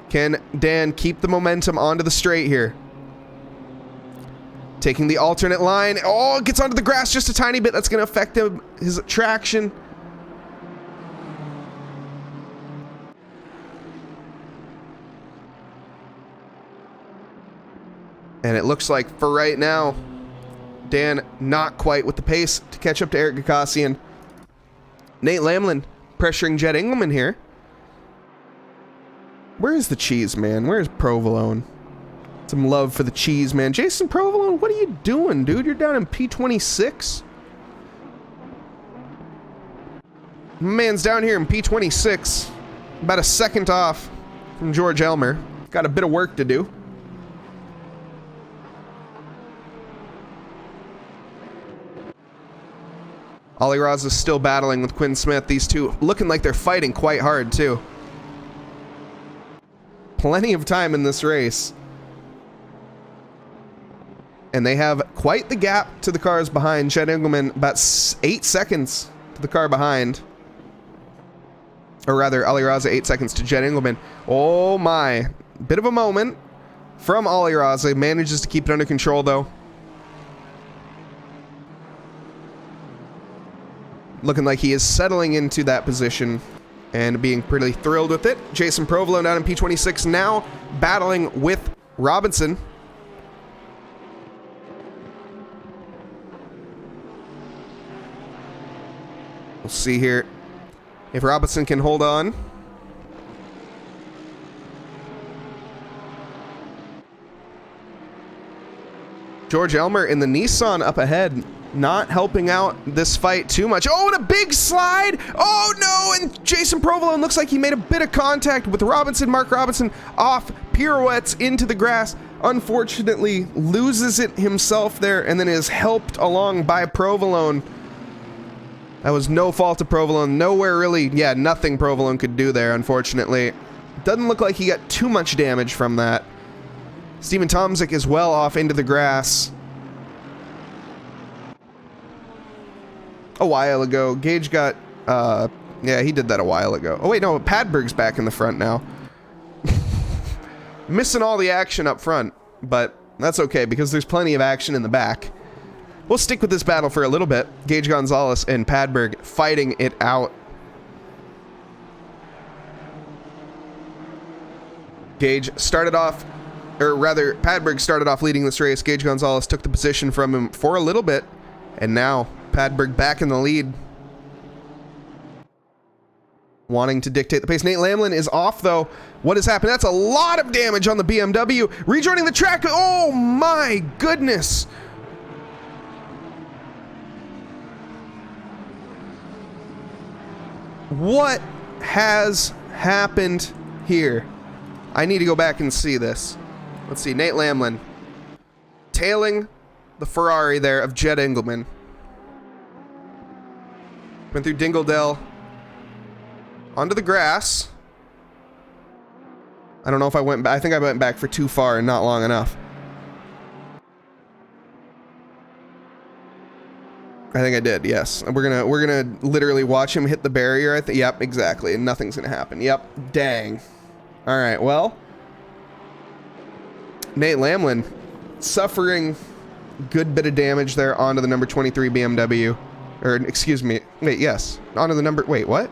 Can Dan keep the momentum onto the straight here? Taking the alternate line. Oh, it gets onto the grass just a tiny bit. That's going to affect his traction. And it looks like for right now, Dan not quite with the pace to catch up to Eric Gakassian. Nate Lamlin pressuring Jed Engelman here. Where is the cheese, man? Where's Provolone? Some love for the cheese, man. Jason Provolone, what are you doing, dude? You're down in P26. Man's down here in P26. About a second off from George Elmer. Got a bit of work to do. Ali Raza is still battling with Quinn Smith. These two looking like they're fighting quite hard, too. Plenty of time in this race. And they have quite the gap to the cars behind. Jed Engelman about 8 seconds to the car behind. Or rather, Ali Raza 8 seconds to Jed Engelman. Oh my. Bit of a moment from Ali Raza. Manages to keep it under control, though. Looking like he is settling into that position and being pretty thrilled with it. Jason Provolone down in P26 now, battling with Robinson. We'll see here if Robinson can hold on. George Elmer in the Nissan up ahead. Not helping out this fight too much. Oh, and a big slide! Oh no, and Jason Provolone looks like he made a bit of contact with Robinson. Mark Robinson off, pirouettes into the grass. unfortunately loses it himself there and then is helped along by Provolone. That was no fault of Provolone. Nowhere really, yeah, nothing Provolone could do there, unfortunately. Doesn't look like he got too much damage from that. Steven Tomzik is well off into the grass. A while ago. Gage got, yeah, he did that a while ago. Oh wait, no, Padberg's back in the front now. Missing all the action up front, but that's okay because there's plenty of action in the back. We'll stick with this battle for a little bit. Gage Gonzalez and Padberg fighting it out. Gage started off, or rather, Padberg started off leading this race. Gage Gonzalez took the position from him for a little bit, and now Padberg back in the lead. Wanting to dictate the pace. Nate Lamlin is off, though. What has happened? That's a lot of damage on the BMW. Rejoining the track. Oh, my goodness. What has happened here? I need to go back and see this. Let's see. Nate Lamlin tailing the Ferrari there of Jed Engelman. Went through Dingledale. Onto the grass. I don't know if I went back. I think I went back for too far and not long enough. I think I did, yes. And we're gonna literally watch him hit the barrier. I think. Yep, exactly. And nothing's gonna happen. Yep. Dang. All right. Well, Nate Lamlin suffering a good bit of damage there onto the number 23 BMW. Or excuse me. Wait. Yes. Onto the number. Wait. What?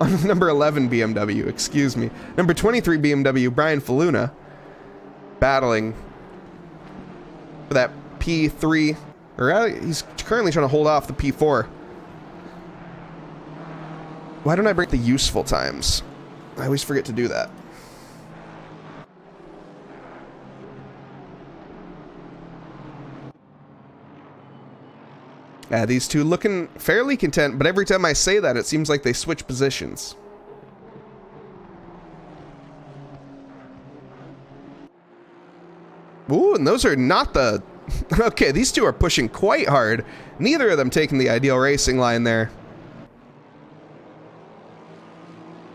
On the number 11 BMW, excuse me. Number 23 BMW, Brian Faluna, battling for that P3, or he's currently trying to hold off the P4. Why don't I break the useful times? I always forget to do that. These two looking fairly content, but every time I say that, it seems like they switch positions. Ooh, and those are not the... Okay, these two are pushing quite hard. Neither of them taking the ideal racing line there.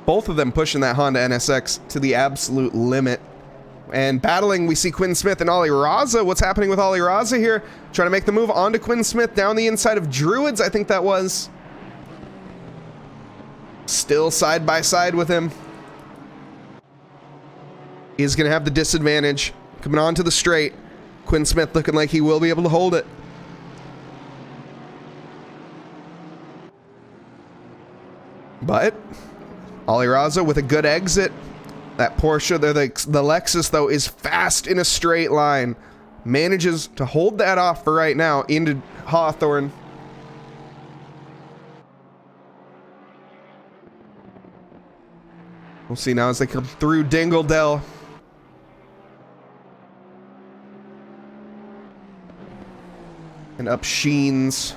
Both of them pushing that Honda NSX to the absolute limit. And battling, we see Quinn Smith and Ollie Raza. What's happening with Ollie Raza here? Trying to make the move onto Quinn Smith down the inside of Druids, I think that was. Still side by side with him. He's going to have the disadvantage. Coming on to the straight. Quinn Smith looking like he will be able to hold it. But Ollie Raza with a good exit. That Porsche, the Lexus, though, is fast in a straight line. Manages to hold that off for right now into Hawthorne. We'll see now as they come through Dingledale. And up Sheens.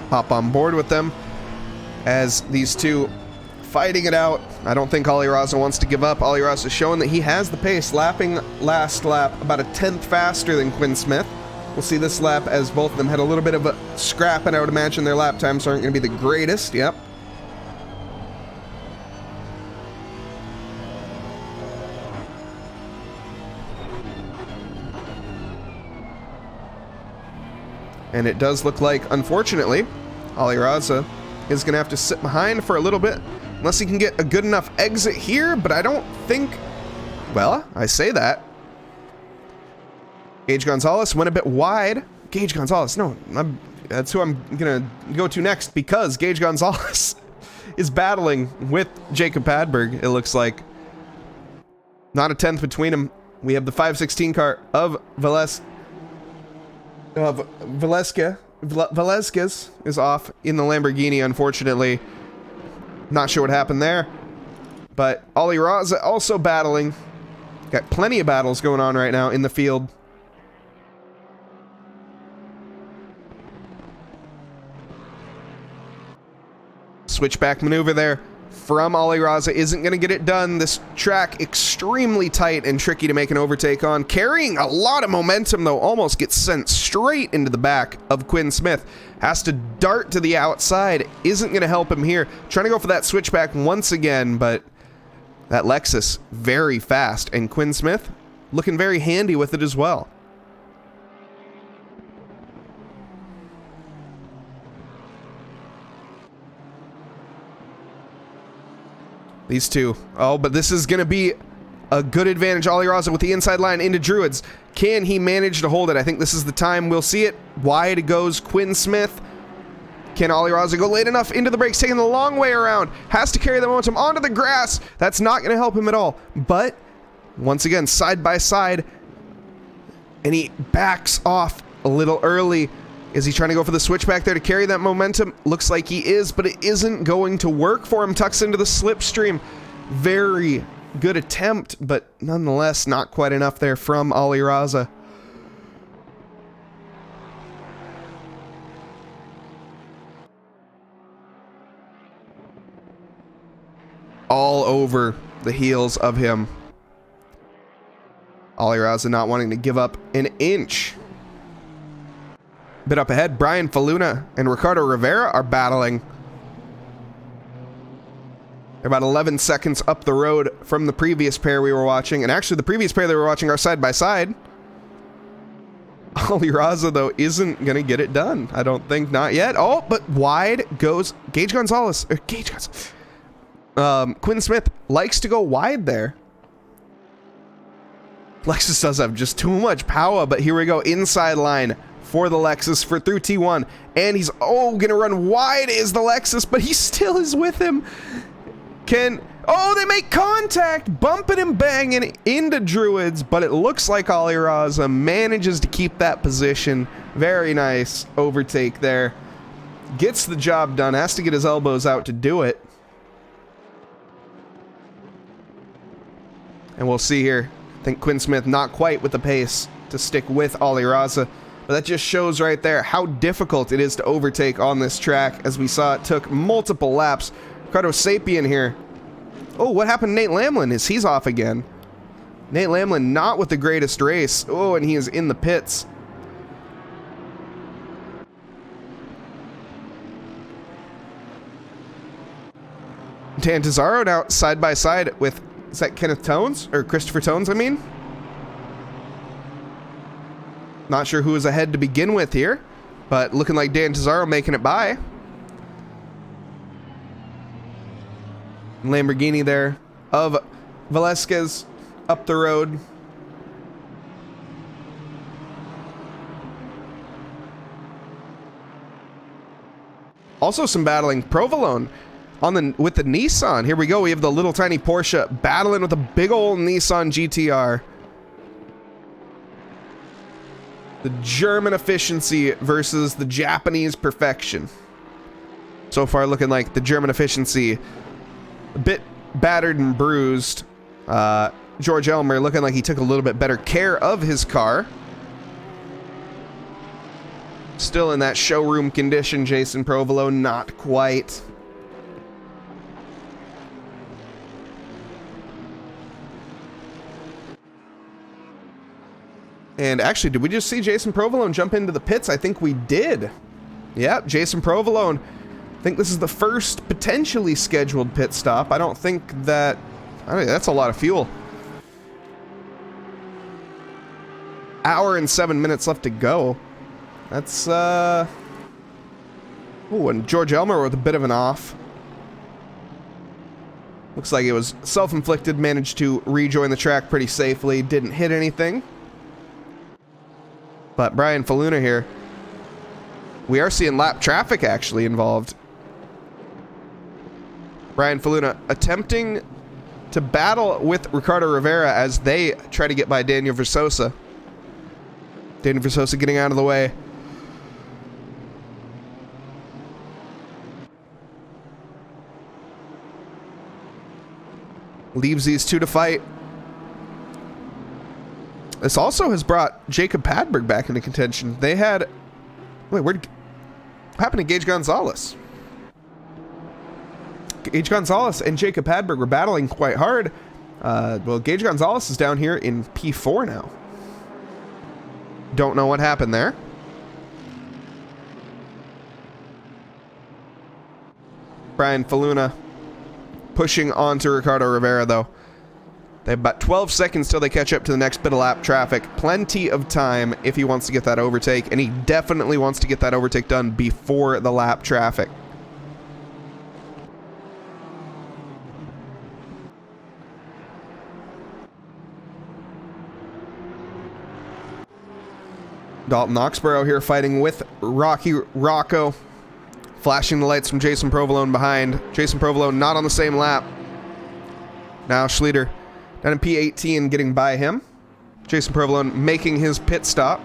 Hop on board with them as these two fighting it out. I don't think Ollie Raza wants to give up. Ollie Raza is showing that he has the pace, lapping last lap about a tenth faster than Quinn Smith. We'll see this lap as both of them had a little bit of a scrap, and I would imagine their lap times aren't going to be the greatest. Yep. And it does look like, unfortunately, Ollie Raza is going to have to sit behind for a little bit, unless he can get a good enough exit here, but I don't think... Well, I say that. Gage Gonzalez went a bit wide. Gage Gonzalez, no, that's who I'm going to go to next, because Gage Gonzalez is battling with Jacob Padberg, it looks like. Not a tenth between them. We have the 516 car of Velesquez is off in the Lamborghini, unfortunately. Not sure what happened there. But Ollie Raza also battling. Got plenty of battles going on right now in the field. Switchback maneuver there from Ali Raza isn't going to get it done. This track extremely tight and tricky to make an overtake on. Carrying a lot of momentum, though, almost gets sent straight into the back of Quinn Smith. Has to dart to the outside. Isn't going to help him here. Trying to go for that switchback once again, but that Lexus very fast. And Quinn Smith looking very handy with it as well. These two. Oh, but this is going to be a good advantage. Ali Raza with the inside line into Druids. Can he manage to hold it? I think this is the time we'll see it. Wide goes Quinn Smith. Can Ali Raza go late enough into the brakes, taking the long way around? Has to carry the momentum onto the grass. That's not going to help him at all. But once again, side by side. And he backs off a little early. Is he trying to go for the switchback there to carry that momentum? Looks like he is, but it isn't going to work for him. Tucks into the slipstream. Very good attempt, but nonetheless not quite enough there from Ali Raza. All over the heels of him. Ali Raza not wanting to give up an inch. Bit up ahead, Brian Faluna and Ricardo Rivera are battling. They're about 11 seconds up the road from the previous pair we were watching. And actually, the previous pair they were watching are side by side. Ali Raza, though, isn't going to get it done. I don't think. Not yet. Oh, but wide goes Gage Gonzalez. Or Gage Gonzalez. Quinn Smith likes to go wide there. Lexus does have just too much power, but here we go. Inside line for the Lexus through T1. And he's, gonna run wide is the Lexus, but he still is with him. They make contact, bumping and banging into Druids, but it looks like Ali Raza manages to keep that position. Very nice overtake there. Gets the job done, has to get his elbows out to do it. And we'll see here. I think Quinn Smith not quite with the pace to stick with Ali Raza. But that just shows right there how difficult it is to overtake on this track. As we saw, it took multiple laps. Ricardo Sapien here. Oh, what happened to Nate Lamlin? He's off again. Nate Lamlin not with the greatest race. Oh, and he is in the pits. Dan Tesaro now side by side with, is that Kenneth Tones? Or Christopher Tones, I mean? Not sure who was ahead to begin with here, but looking like Dan Tesaro making it by. Lamborghini there of Velasquez up the road. Also some battling Provolone with the Nissan. Here we go. We have the little tiny Porsche battling with a big old Nissan GTR. The German efficiency versus the Japanese perfection. So far looking like the German efficiency a bit battered and bruised. George Elmer looking like he took a little bit better care of his car. Still in that showroom condition, Jason Provolone, not quite. And actually, did we just see Jason Provolone jump into the pits? I think we did. Yep, Jason Provolone. I think this is the first potentially scheduled pit stop. I don't think that... that's a lot of fuel. Hour and 7 minutes left to go. That's, Ooh, and George Elmer with a bit of an off. Looks like it was self-inflicted. Managed to rejoin the track pretty safely. Didn't hit anything. But Brian Faluna here. We are seeing lap traffic actually involved. Brian Faluna attempting to battle with Ricardo Rivera as they try to get by Daniel Versosa. Daniel Versosa getting out of the way. Leaves these two to fight. This also has brought Jacob Padberg back into contention. They had... Wait, what happened to Gage Gonzalez? Gage Gonzalez and Jacob Hadberg were battling quite hard. Well, Gage Gonzalez is down here in P4 now. Don't know what happened there. Brian Faluna pushing onto Ricardo Rivera, though. They have about 12 seconds till they catch up to the next bit of lap traffic. Plenty of time if he wants to get that overtake, and he definitely wants to get that overtake done before the lap traffic. Dalton Oxborough here fighting with Rocky Rocco. Flashing the lights from Jason Provolone behind. Jason Provolone not on the same lap. Now Schlueter down in P18 getting by him. Jason Provolone making his pit stop.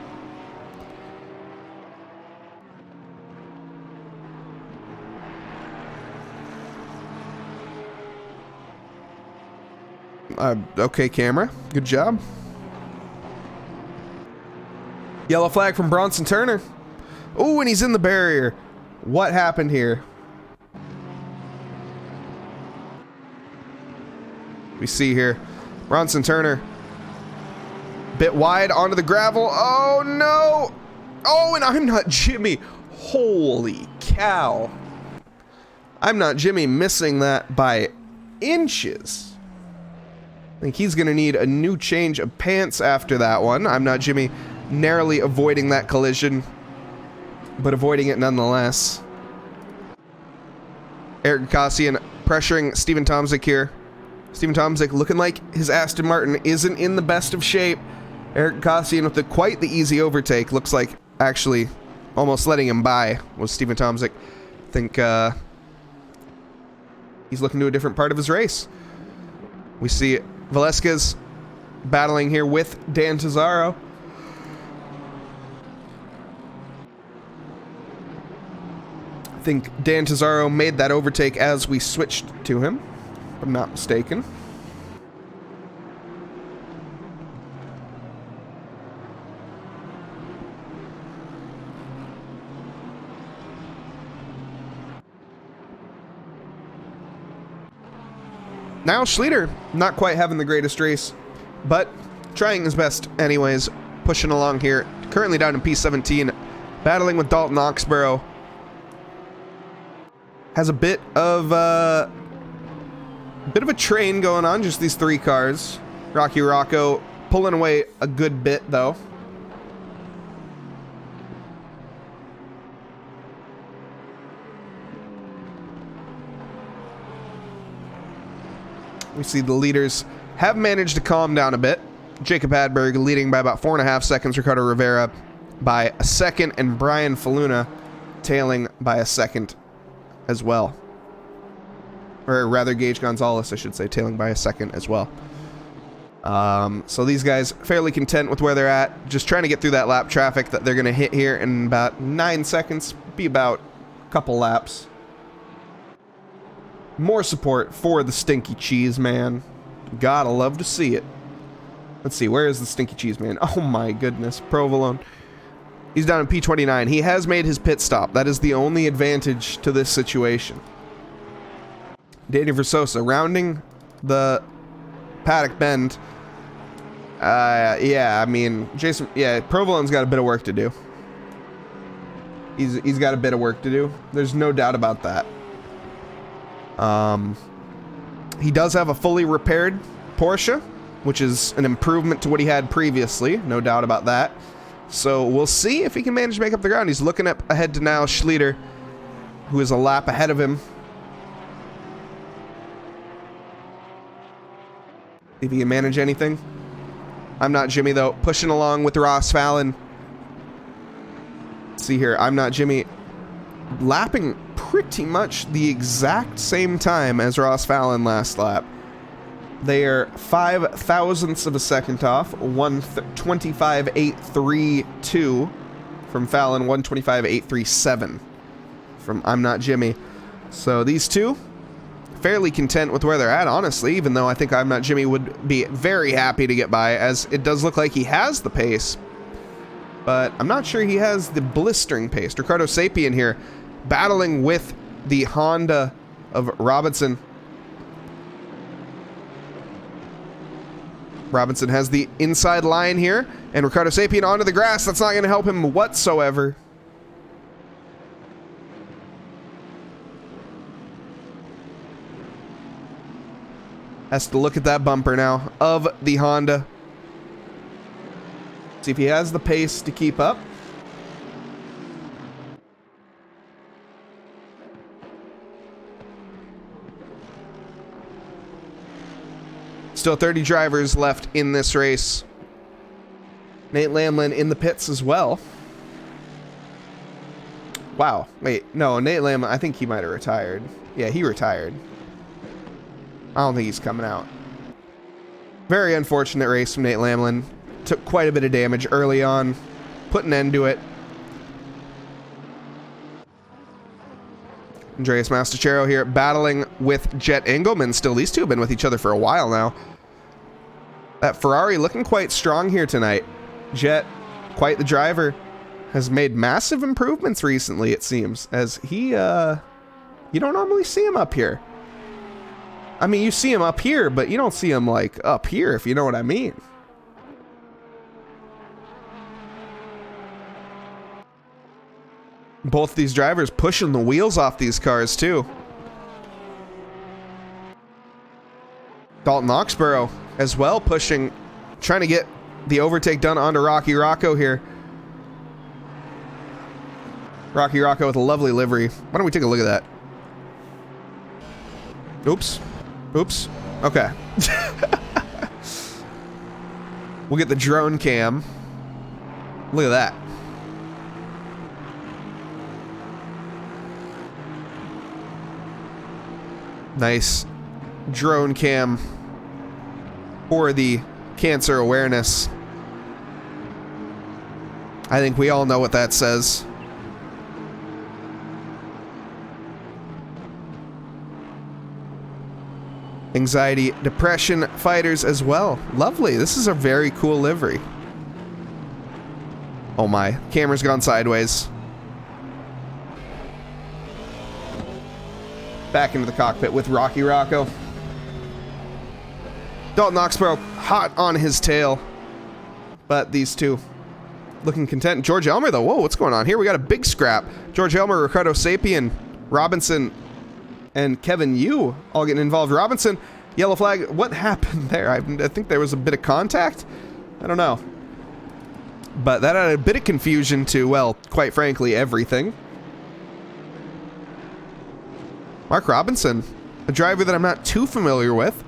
Okay, camera. Good job. Yellow flag from Bronson Turner. Oh, and he's in the barrier. What happened here? We see here Bronson Turner bit wide onto the gravel. Oh no! Oh, and I'm Not Jimmy. Holy cow. I'm Not Jimmy missing that by inches. I think he's gonna need a new change of pants after that one. I'm Not Jimmy narrowly avoiding that collision, but avoiding it nonetheless. Eric Gossian pressuring Steven Tomzik here. Steven Tomzik looking like his Aston Martin isn't in the best of shape. Eric Gossian with quite the easy overtake. Looks like actually almost letting him by was Steven Tomzik. I think he's looking to a different part of his race. We see Velasquez battling here with Dan Tazaro. I think Dan Tazaro made that overtake as we switched to him, if I'm not mistaken. Now Schlueter, not quite having the greatest race, but trying his best anyways, pushing along here. Currently down in P17, battling with Dalton Oxborough. Has a bit of a train going on, just these three cars. Rocky Rocco pulling away a good bit though. We see the leaders have managed to calm down a bit. Jacob Hadberg leading by about 4.5 seconds. Ricardo Rivera by a second, and Brian Faluna tailing by a second as well. Or rather, Gage Gonzalez, I should say, tailing by a second as well. So these guys fairly content with where they're at. Just trying to get through that lap traffic that they're going to hit here in about 9 seconds. Be about a couple laps. More support for the Stinky Cheese Man. Gotta love to see it. Let's see, where is the Stinky Cheese Man? Oh my goodness, Provolone. He's down in P29. He has made his pit stop. That is the only advantage to this situation. Danny Versosa rounding the paddock bend. Yeah, I mean, Provolone's got a bit of work to do. He's got a bit of work to do. There's no doubt about that. He does have a fully repaired Porsche, which is an improvement to what he had previously, no doubt about that. So we'll see if he can manage to make up the ground. He's looking up ahead to now Schlueter, who is a lap ahead of him. If he can manage anything. I'm Not Jimmy, though, pushing along with Ross Fallon. Let's see here, I'm Not Jimmy lapping pretty much the exact same time as Ross Fallon last lap. They are 5 thousandths of a second off. 125.832 from Fallon, 125.837 from I'm Not Jimmy. So these two fairly content with where they're at, honestly, even though I think I'm Not Jimmy would be very happy to get by, as it does look like he has the pace, but I'm not sure he has the blistering pace. Ricardo Sapien here battling with the Honda of Robinson. Robinson has the inside line here, and Ricardo Sapien onto the grass. That's not going to help him whatsoever. Has to look at that bumper now of the Honda. See if he has the pace to keep up. Still 30 drivers left in this race. Nate Lamlin in the pits as well. Wow. Wait, no, Nate Lamlin, I think he might have retired. Yeah, he retired. I don't think he's coming out. Very unfortunate race from Nate Lamlin. Took quite a bit of damage early on. Put an end to it. Andreas Mastachero here battling with Jet Engelmann still. These two have been with each other for a while now. That Ferrari looking quite strong here tonight. Jet, quite the driver, has made massive improvements recently, it seems, as he, you don't normally see him up here. I mean, you see him up here, but you don't see him, like, up here, if you know what I mean. Both these drivers pushing the wheels off these cars, too. Dalton Oxborough as well pushing, trying to get the overtake done onto Rocky Rocco here. Rocky Rocco with a lovely livery. Why don't we take a look at that? Oops. Oops. Okay. We'll get the drone cam. Look at that. Nice drone cam for the cancer awareness. I think we all know what that says. Anxiety, depression fighters as well. Lovely. This is a very cool livery. Oh my, camera's gone sideways. Back into the cockpit with Rocky Rocco. Dalton Oxborough hot on his tail. But these two looking content. George Elmer though, whoa, what's going on here? We got a big scrap. George Elmer, Ricardo Sapien, Robinson, and Kevin Yu all getting involved. Robinson, yellow flag. What happened there? I think there was a bit of contact. I don't know. But that had a bit of confusion to, well, quite frankly, everything. Mark Robinson, a driver that I'm not too familiar with.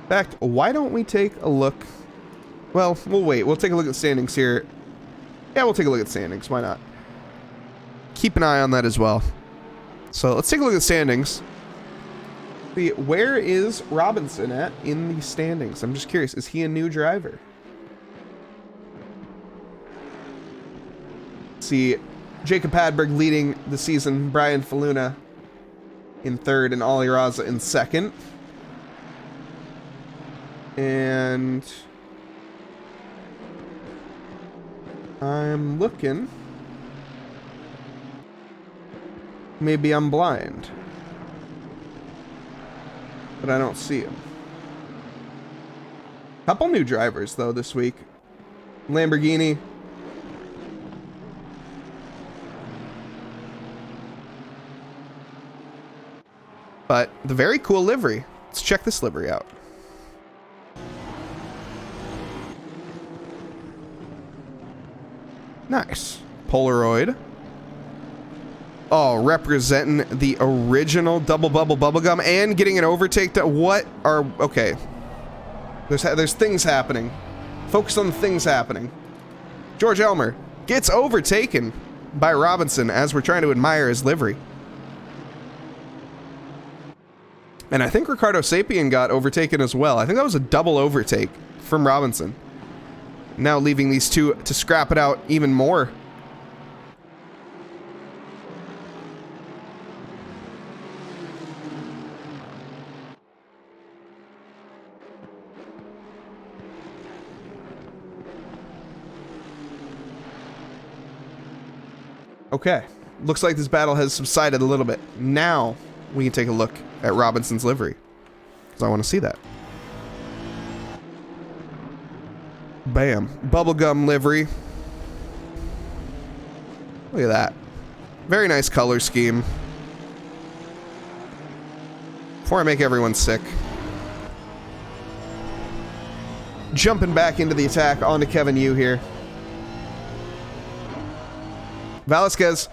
In fact, why don't we take a look? Well, we'll wait. We'll take a look at standings here. Yeah, we'll take a look at standings. Why not? Keep an eye on that as well. So let's take a look at standings. See, where is Robinson at in the standings? I'm just curious. Is he a new driver? See, Jacob Hadberg leading the season. Brian Faluna in third, and Ali Raza in second. And I'm looking. Maybe I'm blind, but I don't see him. Couple new drivers though this week. Lamborghini. But the very cool livery. Let's check this livery out. Nice. Polaroid. Oh, representing the original double bubble bubblegum and getting an overtake to what are... Okay. There's things happening. Focus on the things happening. George Elmer gets overtaken by Robinson as we're trying to admire his livery. And I think Ricardo Sapien got overtaken as well. I think that was a double overtake from Robinson. Now leaving these two to scrap it out even more. Okay. Looks like this battle has subsided a little bit. Now we can take a look at Robinson's livery, because I want to see that. Bam. Bubblegum livery. Look at that. Very nice color scheme. Before I make everyone sick. Jumping back into the attack onto Kevin Yu here. Velasquez,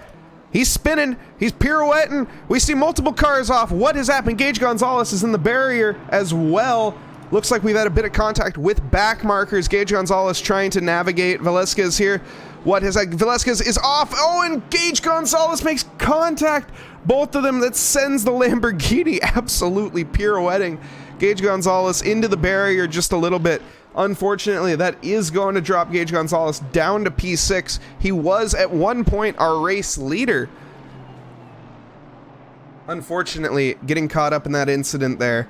he's spinning, he's pirouetting. We see multiple cars off. What has happened? Gage Gonzalez is in the barrier as well. Looks like we've had a bit of contact with back markers. Gage Gonzalez trying to navigate Velasquez here. What has Velasquez is off. Oh, and Gage Gonzalez makes contact. Both of them, that sends the Lamborghini absolutely pirouetting. Gage Gonzalez into the barrier just a little bit. Unfortunately, that is going to drop Gage Gonzalez down to P6. He was at one point our race leader. Unfortunately, getting caught up in that incident there,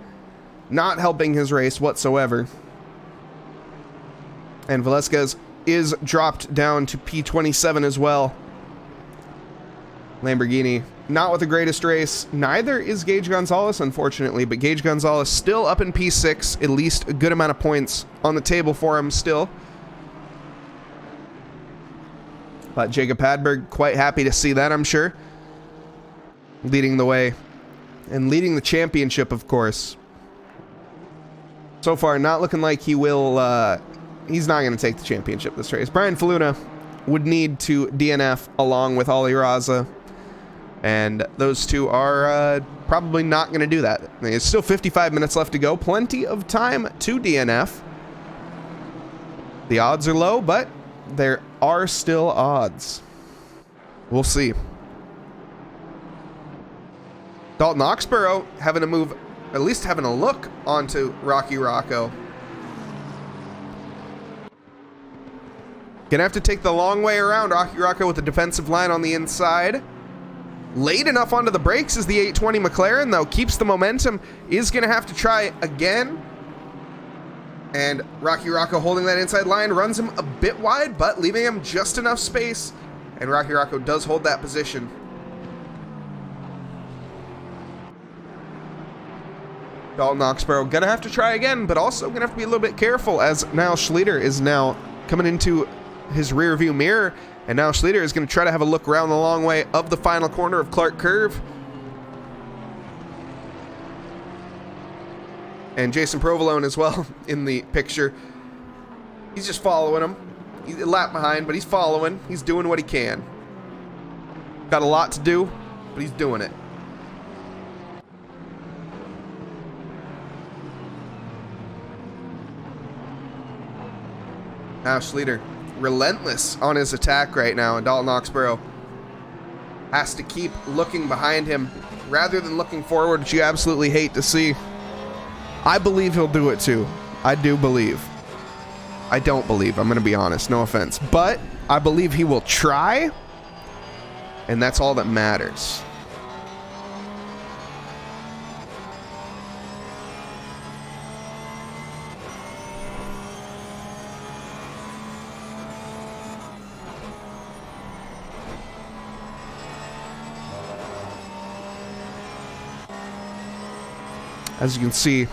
not helping his race whatsoever. And Velasquez is dropped down to P27 as well. Lamborghini, not with the greatest race. Neither is Gage Gonzalez, unfortunately, but Gage Gonzalez still up in P6, at least a good amount of points on the table for him still. But Jacob Hadberg, quite happy to see that, I'm sure. Leading the way. And leading the championship, of course. So far, not looking like he will, he's not going to take the championship this race. Brian Faluna would need to DNF along with Ali Raza. And those two are probably not going to do that. There's still 55 minutes left to go. Plenty of time to DNF. The odds are low, but there are still odds. We'll see. Dalton Oxborough having to move, at least having a look onto Rocky Rocco. Gonna have to take the long way around. Rocky Rocco with the defensive line on the inside. Late enough onto the brakes is the 820 McLaren, though. Keeps the momentum. Is going to have to try again. And Rocky Rocco holding that inside line. Runs him a bit wide, but leaving him just enough space. And Rocky Rocco does hold that position. Dalton Oxborough going to have to try again, but also going to have to be a little bit careful, as now Schleter is now coming into his rear view mirror. And now Schleter is going to try to have a look around the long way of the final corner of Clark Curve. And Jason Provolone as well in the picture. He's just following him. He's a lap behind, but he's following. He's doing what he can. Got a lot to do, but he's doing it. Now Schleter, relentless on his attack right now, and Dalton Oxborough has to keep looking behind him rather than looking forward, which you absolutely hate to see. I believe he'll do it too. I do believe. I don't believe, I'm going to be honest, no offense. But I believe he will try, and that's all that matters. As you can see,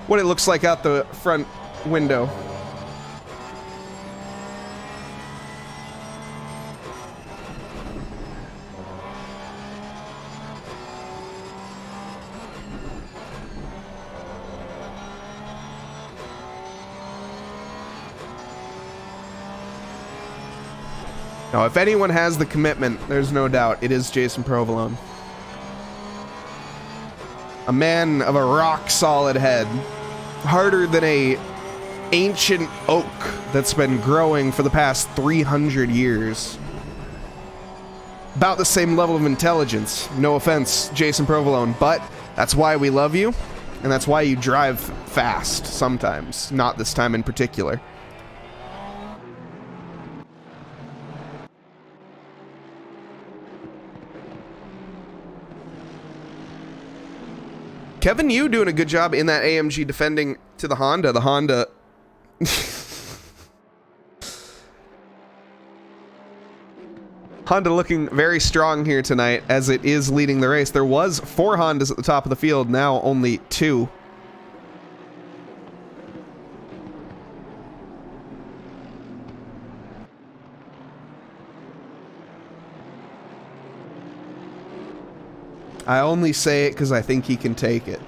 what it looks like out the front window. Now, if anyone has the commitment, there's no doubt, it is Jason Provolone. A man of a rock-solid head. Harder than a ancient oak that's been growing for the past 300 years. About the same level of intelligence. No offense, Jason Provolone, but that's why we love you, and that's why you drive fast sometimes. Not this time in particular. Kevin Yu doing a good job in that AMG defending to the Honda. The Honda... Honda looking very strong here tonight as it is leading the race. There was 4 Hondas at the top of the field, now only 2. I only say it because I think he can take it.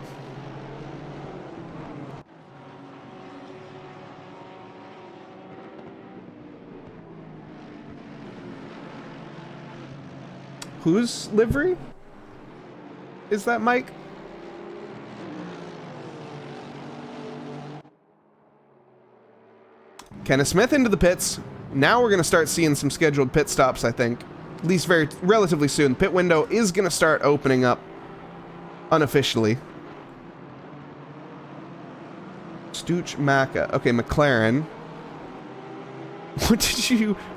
Whose livery is that, Mike? Kenneth Smith into the pits. Now we're going to start seeing some scheduled pit stops, I think. At least relatively soon. Pit window is going to start opening up unofficially. Stooch Maka. Okay, McLaren.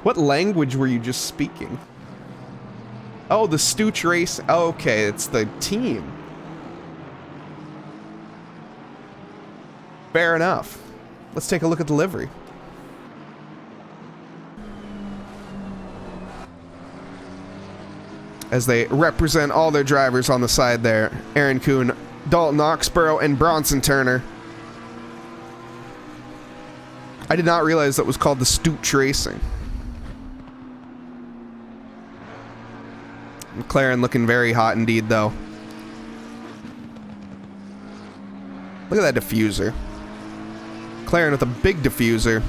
What language were you just speaking? Oh, the Stooch race. Okay, it's the team. Fair enough. Let's take a look at the livery. As they represent all their drivers on the side there. Aaron Kuhn, Dalton Oxborough, and Bronson Turner. I did not realize that was called the Stooch Racing. McLaren looking very hot indeed, though. Look at that diffuser. McLaren with a big diffuser.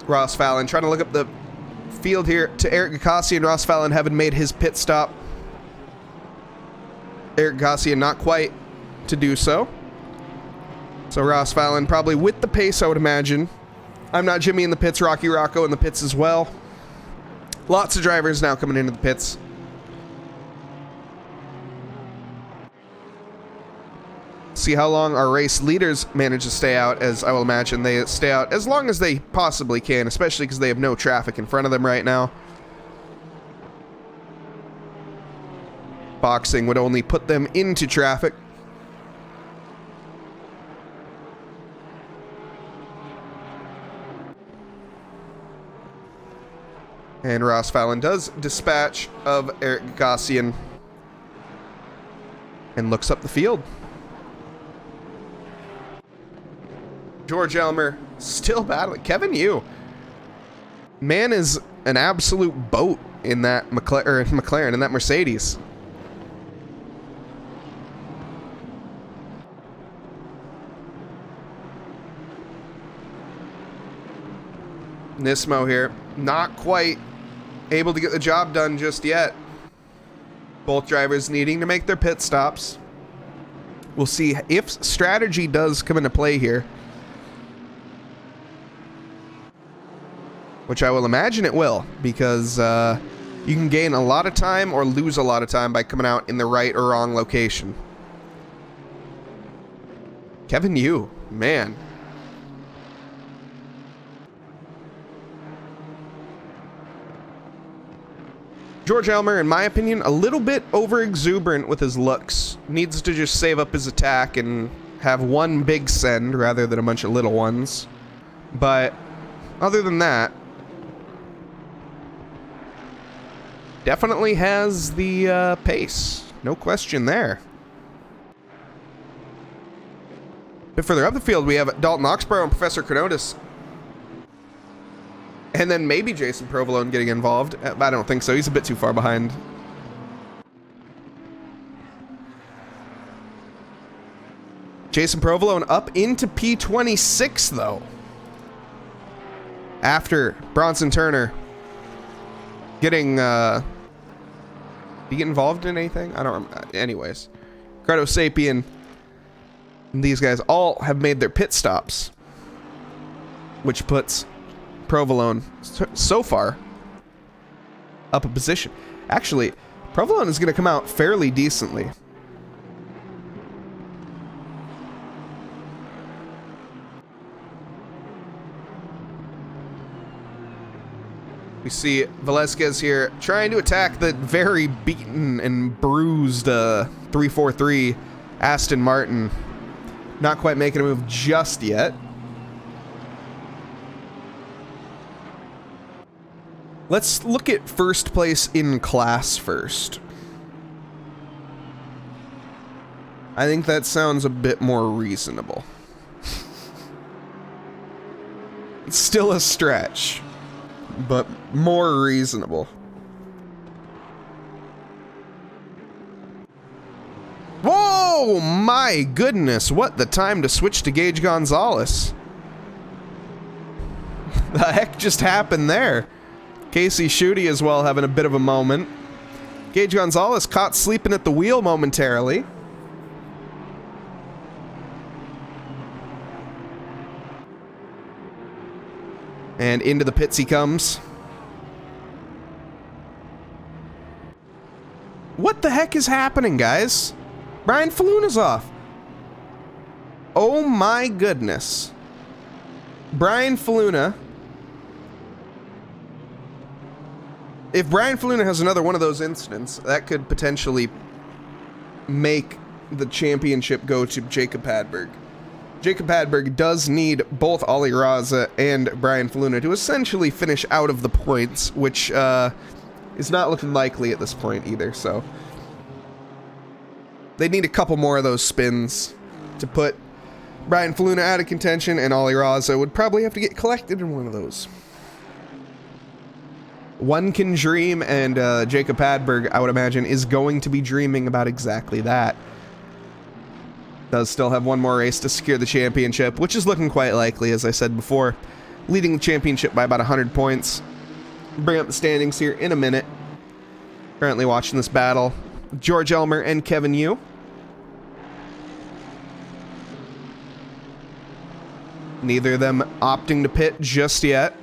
Ross Fallon trying to look up the field here to Eric Gakassian. Ross Fallon having made his pit stop. Eric Gakassian not quite to do so. So Ross Fallon probably with the pace, I would imagine. I'm Not Jimmy in the pits. Rocky Rocco in the pits as well. Lots of drivers now coming into the pits. See how long our race leaders manage to stay out, as I will imagine they stay out as long as they possibly can, especially because they have no traffic in front of them right now. Boxing would only put them into traffic. And Ross Fallon does dispatch of Eric Gakassian and looks up the field. George Elmer still battling. Kevin Yu. Man is an absolute boat in that McLaren, in that Mercedes. Nismo here. Not quite able to get the job done just yet. Both drivers needing to make their pit stops. We'll see if strategy does come into play here. Which I will imagine it will, because you can gain a lot of time or lose a lot of time by coming out in the right or wrong location. Kevin Yu, man. George Elmer, in my opinion, a little bit over-exuberant with his looks. Needs to just save up his attack and have one big send rather than a bunch of little ones. But other than that, definitely has the pace. No question there. A bit further up the field, we have Dalton Oxborough and Professor Chronotis. And then maybe Jason Provolone getting involved. I don't think so. He's a bit too far behind. Jason Provolone up into P26, though. After Bronson Turner getting, did he get involved in anything? I don't remember. Anyways. Credo Sapien. And these guys all have made their pit stops. Which puts Provolone so far up a position. Actually, Provolone is going to come out fairly decently. We see Velasquez here trying to attack the very beaten and bruised 343 Aston Martin. Not quite making a move just yet. Let's look at first place in class first. I think that sounds a bit more reasonable. It's still a stretch, but more reasonable. Whoa, my goodness, what the time to switch to Gage Gonzalez. The heck just happened there? Casey Schutte as well having a bit of a moment. Gage Gonzalez caught sleeping at the wheel momentarily. And into the pits he comes. What the heck is happening, guys? Brian Faluna's off. Oh my goodness. Brian Faluna. If Brian Faluna has another one of those incidents, that could potentially make the championship go to Jacob Hadberg. Jacob Hadberg does need both Ollie Raza and Brian Faluna to essentially finish out of the points, which is not looking likely at this point either, so they need a couple more of those spins to put Brian Faluna out of contention, and Ollie Raza would probably have to get collected in one of those. One can dream, and Jacob Hadberg, I would imagine, is going to be dreaming about exactly that. Does still have one more race to secure the championship, which is looking quite likely, as I said before. Leading the championship by about 100 points. Bring up the standings here in a minute. Currently watching this battle, George Elmer and Kevin Yu. Neither of them opting to pit just yet.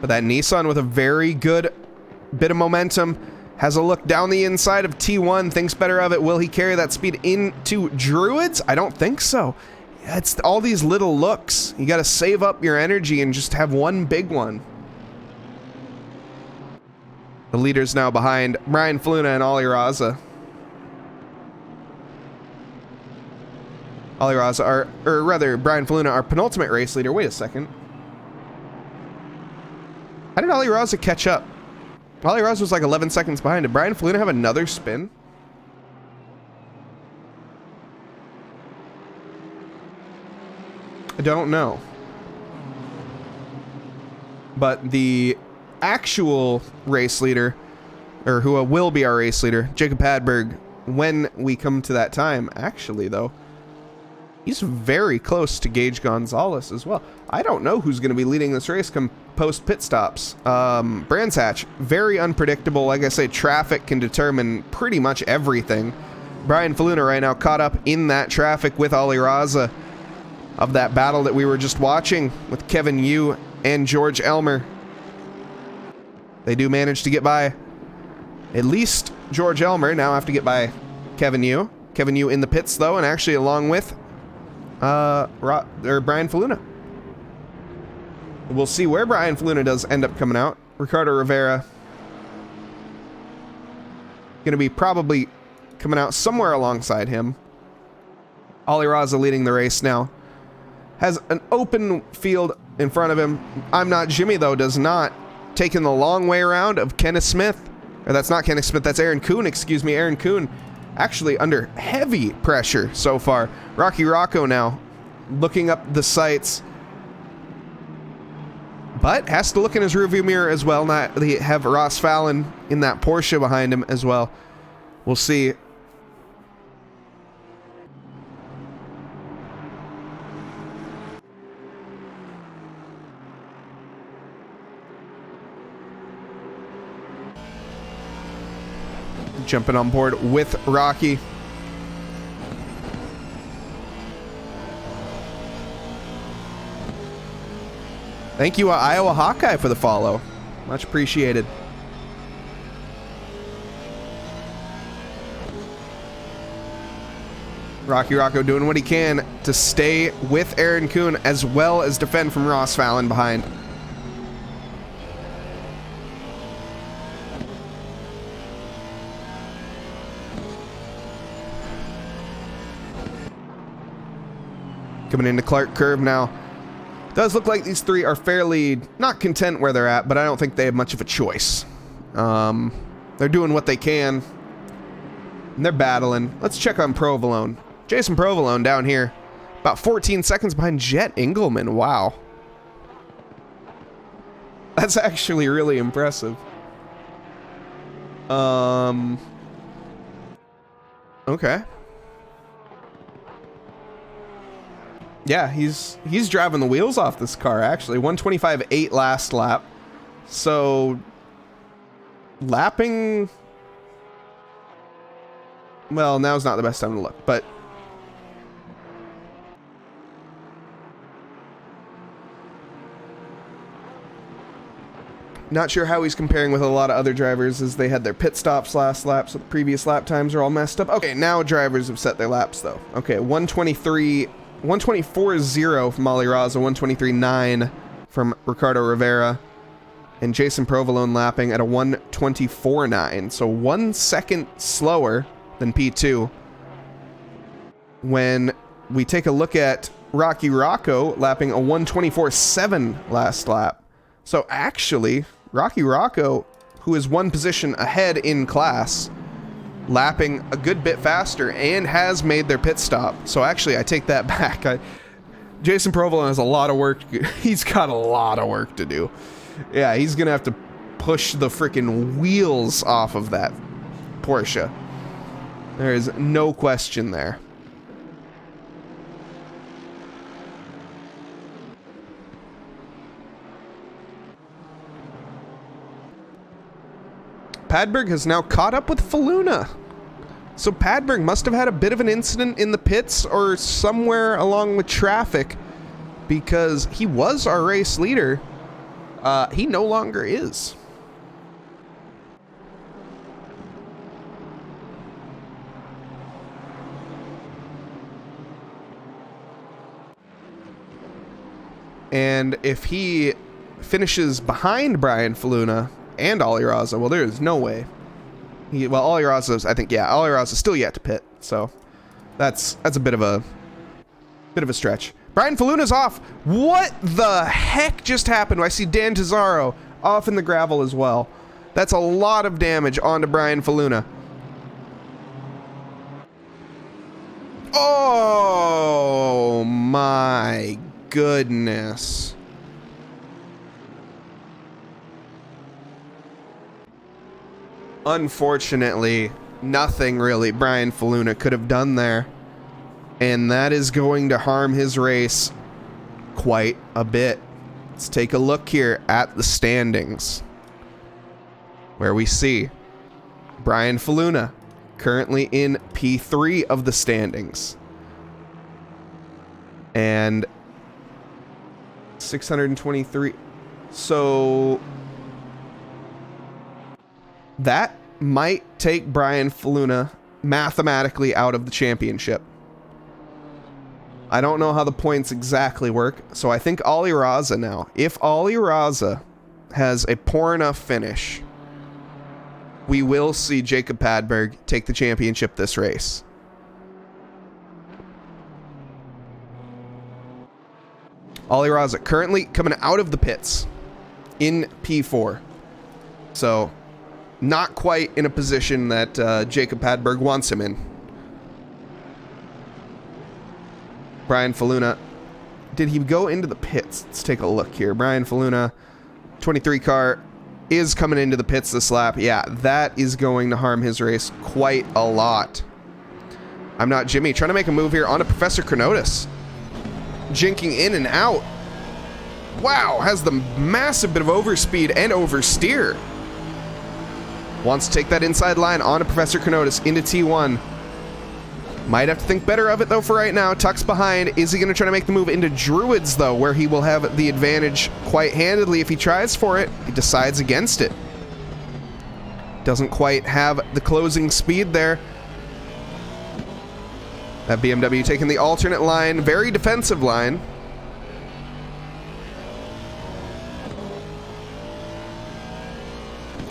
But that Nissan with a very good bit of momentum has a look down the inside of T1, thinks better of it. Will he carry that speed into Druids? I don't think so. It's all these little looks. You got to save up your energy and just have one big one. The leader's now behind Brian Faluna and Ollie Raza. Ollie Raza, or rather, Brian Faluna, our penultimate race leader. Wait a second. How did Ollie Raza catch up? Ollie Raza was like 11 seconds behind. Did Brian Faluna have another spin? I don't know. But the actual race leader, or who will be our race leader, Jacob Hadberg, when we come to that time, actually, though, he's very close to Gage Gonzalez as well. I don't know who's going to be leading this race come post pit stops. Brands Hatch, very unpredictable. Like I say, traffic can determine pretty much everything. Brian Faluna right now caught up in that traffic with Ollie Raza of that battle that we were just watching with Kevin Yu and George Elmer. They do manage to get by at least George Elmer. Now have to get by Kevin Yu. Kevin Yu in the pits though, and actually along with Brian Faluna. We'll see where Brian Faluna does end up coming out. Ricardo Rivera gonna be probably coming out somewhere alongside him. Ollie Raza leading the race now. Has an open field in front of him. I'm Not Jimmy though does not. Taking the long way around of Kenneth Smith. Or that's not Kenneth Smith, that's Aaron Kuhn, excuse me. Aaron Kuhn actually under heavy pressure so far. Rocky Rocco now looking up the sights, but has to look in his rearview mirror as well. Not they have Ross Fallon in that Porsche behind him as well. We'll see. Jumping on board with Rocky. Thank you, Iowa Hawkeye, for the follow. Much appreciated. Rocky Rocco doing what he can to stay with Aaron Kuhn as well as defend from Ross Fallon behind. Coming into Clark Curve now. Does look like these three are fairly not content where they're at, but I don't think they have much of a choice. They're doing what they can. And they're battling. Let's check on Provolone. Jason Provolone down here. About 14 seconds behind Jet Engelman. Wow. That's actually really impressive. Okay. Yeah, he's driving the wheels off this car, actually. 125.8 last lap. So, lapping... Well, now's not the best time to look, but... Not sure how he's comparing with a lot of other drivers, as they had their pit stops last lap, so the previous lap times are all messed up. Okay, now drivers have set their laps, though. Okay, 124.0 from Ali Raza, 123.9 from Ricardo Rivera, and Jason Provolone lapping at a 124.9, so 1 second slower than P2. When we take a look at Rocky Rocco lapping a 124.7 last lap. So actually, Rocky Rocco, who is one position ahead in class, lapping a good bit faster and has made their pit stop. So actually, I take that back. Jason Provolone has a lot of work. He's got a lot of work to do. Yeah, he's going to have to push the freaking wheels off of that Porsche. There is no question there. Padberg has now caught up with Faluna. So Padberg must have had a bit of an incident in the pits or somewhere along with traffic, because he was our race leader. He no longer is. And if he finishes behind Brian Faluna and Ali Raza, well, there's no way. Ali Raza's, I think, yeah, Ali Raza's still yet to pit, so that's a bit of a stretch. Brian Faluna's off. What the heck just happened? I see Dan Tesaro off in the gravel as well. That's a lot of damage onto Brian Faluna. Oh my goodness. Unfortunately, nothing really Brian Faluna could have done there. And that is going to harm his race quite a bit. Let's take a look here at the standings, where we see Brian Faluna currently in P3 of the standings. And 623. So that might take Brian Faluna mathematically out of the championship. I don't know how the points exactly work, so I think Ali Raza now. If Ali Raza has a poor enough finish, we will see Jacob Padberg take the championship this race. Ali Raza currently coming out of the pits in P4. So, not quite in a position that Jacob Padberg wants him in. Brian Faluna, did he go into the pits? Let's take a look here. Brian Faluna, 23 car, is coming into the pits this lap. Yeah, that is going to harm his race quite a lot. I'm Not Jimmy, trying to make a move here onto Professor Chronotis. Jinking in and out. Wow, has the massive bit of overspeed and oversteer. Wants to take that inside line onto Professor Chronotis into T1. Might have to think better of it, though, for right now. Tuck's behind. Is he going to try to make the move into Druids, though, where he will have the advantage quite handedly if he tries for it? He decides against it. Doesn't quite have the closing speed there. That BMW taking the alternate line. Very defensive line.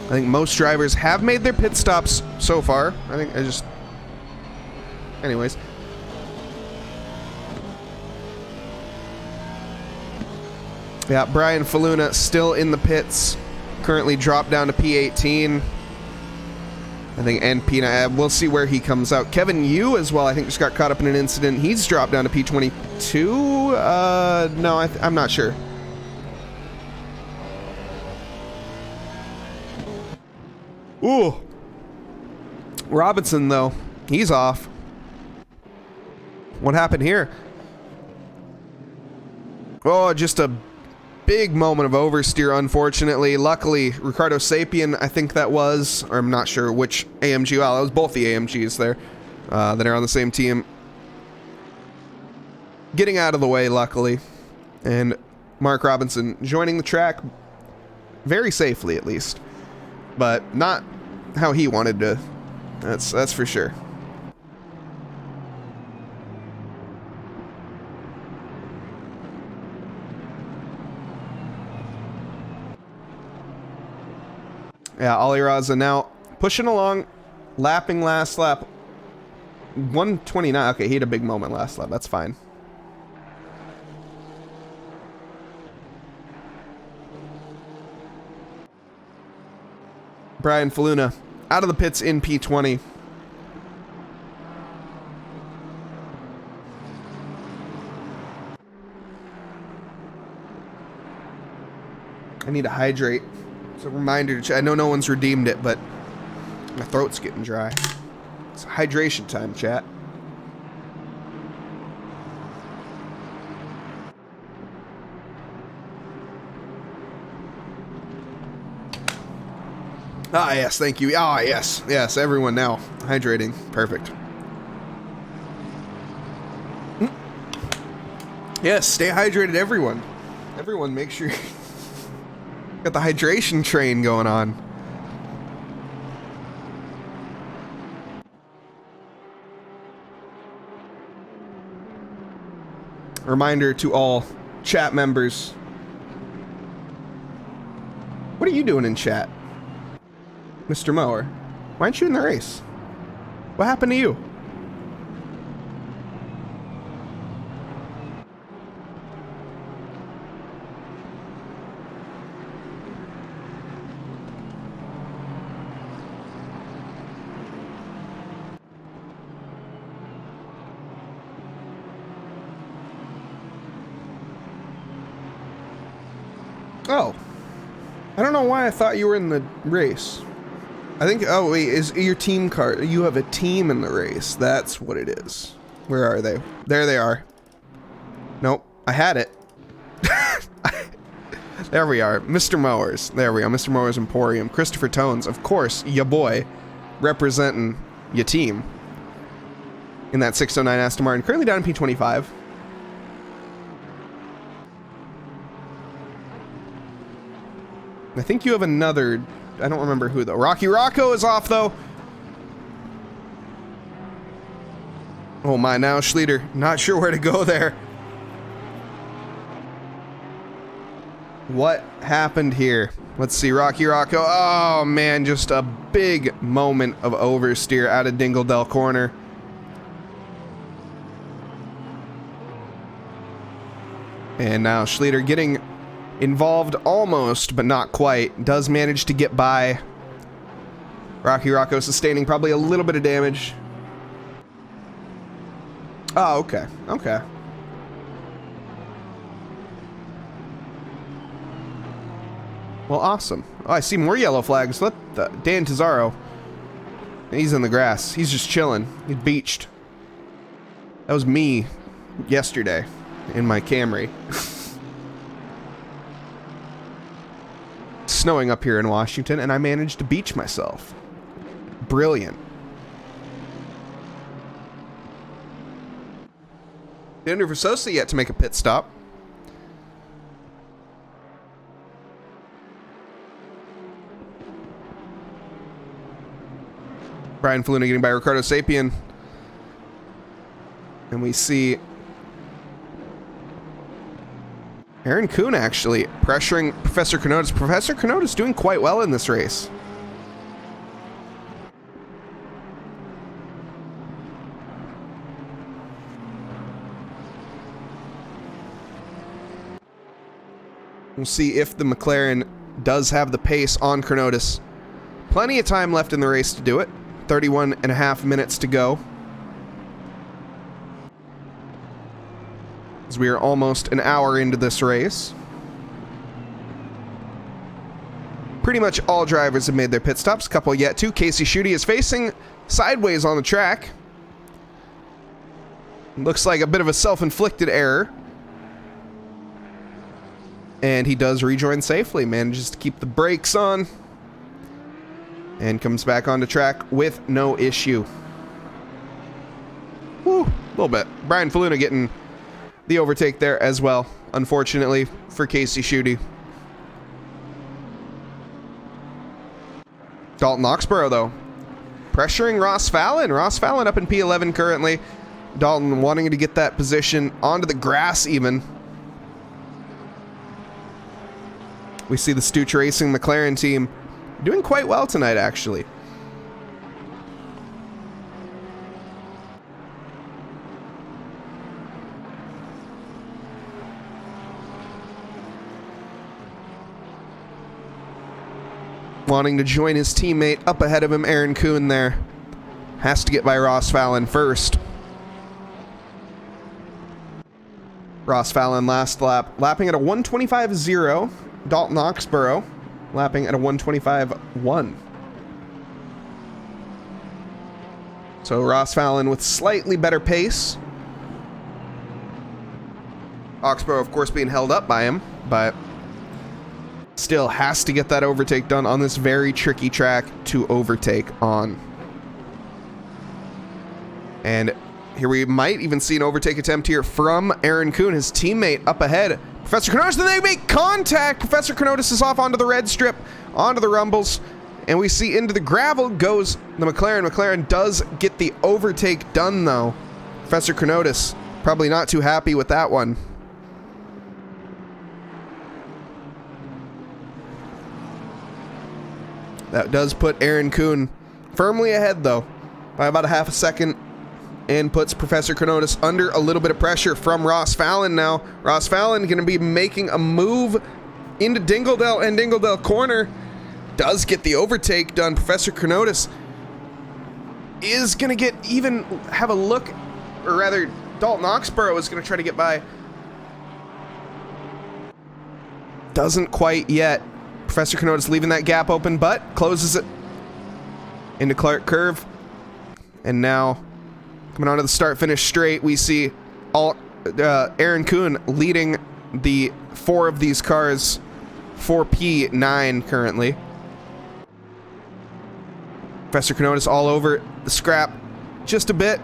I think most drivers have made their pit stops so far. Anyways. Yeah, Brian Faluna still in the pits. Currently dropped down to P18. I think, and Pina, we'll see where he comes out. Kevin Yu as well, I think, just got caught up in an incident. He's dropped down to P22. No, I'm not sure. Ooh. Robinson, though, he's off. What happened here? Oh, just a big moment of oversteer, unfortunately. Luckily, Ricardo Sapien, I think that was, or I'm not sure which AMG. Well, it was both the AMGs there that are on the same team. Getting out of the way, luckily. And Mark Robinson joining the track very safely, at least. But not how he wanted to. That's for sure. Yeah, Ali Raza now pushing along, lapping last lap. 129. Okay, he had a big moment last lap. That's fine. Brian Faluna out of the pits in P20. I need to hydrate. It's a reminder to I know no one's redeemed it, but my throat's getting dry. It's hydration time, chat. Ah, yes, thank you. Ah, yes, yes, everyone now hydrating. Perfect. Yes, stay hydrated, everyone. Everyone, make sure got the hydration train going on. Reminder to all chat members. What are you doing in chat, Mr. Mower? Why aren't you in the race? What happened to you? Oh. I don't know why I thought you were in the race. I think, oh wait, is your team car, you have a team in the race. That's what it is. Where are they? There they are. Nope, I had it. There we are, Mr. Mowers. There we go, Mr. Mowers Emporium. Christopher Tones, of course, ya boy, representing your team. In that 609 Aston Martin, currently down in P25. I think you have another, I don't remember who though. Rocky Rocco is off though. Oh my, now Schlieder, not sure where to go there. What happened here? Let's see, Rocky Rocco. Oh man, just a big moment of oversteer out of Dingledell corner. And now Schlieder getting involved almost, but not quite. Does manage to get by. Rocky Rocco sustaining probably a little bit of damage. Oh, okay. Okay. Well, awesome. Oh, I see more yellow flags. Let Dan Tizarro. He's in the grass. He's just chilling. He's beached. That was me yesterday in my Camry. Snowing up here in Washington, and I managed to beach myself. Brilliant. Leandro Versosa yet to make a pit stop. Brian Faluna getting by Ricardo Sapien. And we see Aaron Kuhn actually pressuring Professor Kanotas. Professor Kanotas doing quite well in this race. We'll see if the McLaren does have the pace on Chronotis. Plenty of time left in the race to do it. 31.5 minutes to go. As we are almost an hour into this race. Pretty much all drivers have made their pit stops. A couple yet to. Casey Schutte is facing sideways on the track. Looks like a bit of a self-inflicted error. And he does rejoin safely. Manages to keep the brakes on. And comes back onto track with no issue. Woo, a little bit. Brian Faluna getting the overtake there as well, unfortunately, for Casey Schutte. Dalton Oxborough, though, pressuring Ross Fallon. Ross Fallon up in P11 currently. Dalton wanting to get that position onto the grass even. We see the Stooch Racing McLaren team doing quite well tonight, actually. Wanting to join his teammate up ahead of him, Aaron Kuhn there. Has to get by Ross Fallon first. Ross Fallon last lap, lapping at a 1:25.0. Dalton Oxborough lapping at a 1:25.1. So Ross Fallon with slightly better pace. Oxborough, of course, being held up by him, but still has to get that overtake done on this very tricky track to overtake on. And here we might even see an overtake attempt here from Aaron Kuhn, his teammate up ahead. Professor Chronotis, then they make contact. Professor Chronotis is off onto the red strip, onto the rumbles, and we see into the gravel goes the McLaren. McLaren does get the overtake done, though. Professor Chronotis probably not too happy with that one. That does put Aaron Kuhn firmly ahead, though, by about a half a second, and puts Professor Chronotis under a little bit of pressure from Ross Fallon now. Ross Fallon going to be making a move into Dingledale and Dingledale corner. Does get the overtake done. Professor Chronotis is going to have a look, or rather, Dalton Oxborough is going to try to get by. Doesn't quite yet. Professor Chronotis leaving that gap open, but closes it into Clark Curve. And now, coming onto the start-finish straight, we see Aaron Kuhn leading the 4 of these cars for P9 currently. Professor Chronotis all over the scrap just a bit.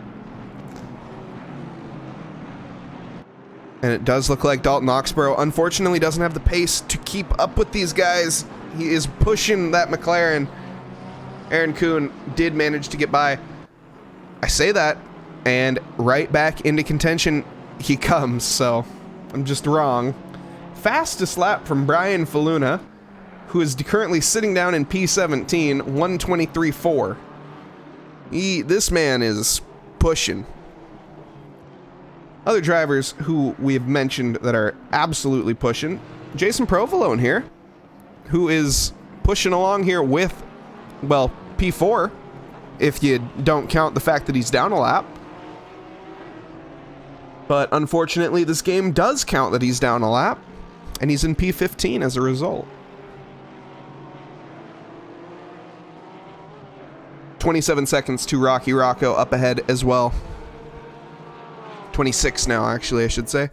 And it does look like Dalton Oxborough, unfortunately, doesn't have the pace to keep up with these guys. He is pushing that McLaren. Aaron Kuhn did manage to get by. I say that, and right back into contention he comes, so I'm just wrong. Fastest lap from Brian Faluna, who is currently sitting down in P17, 1:23.4. This man is pushing. Other drivers who we have mentioned that are absolutely pushing. Jason Provolone here, who is pushing along here with, well, P4, if you don't count the fact that he's down a lap. But unfortunately, this game does count that he's down a lap, and he's in P15 as a result. 27 seconds to Rocky Rocco up ahead as well. 26 now, actually, I should say.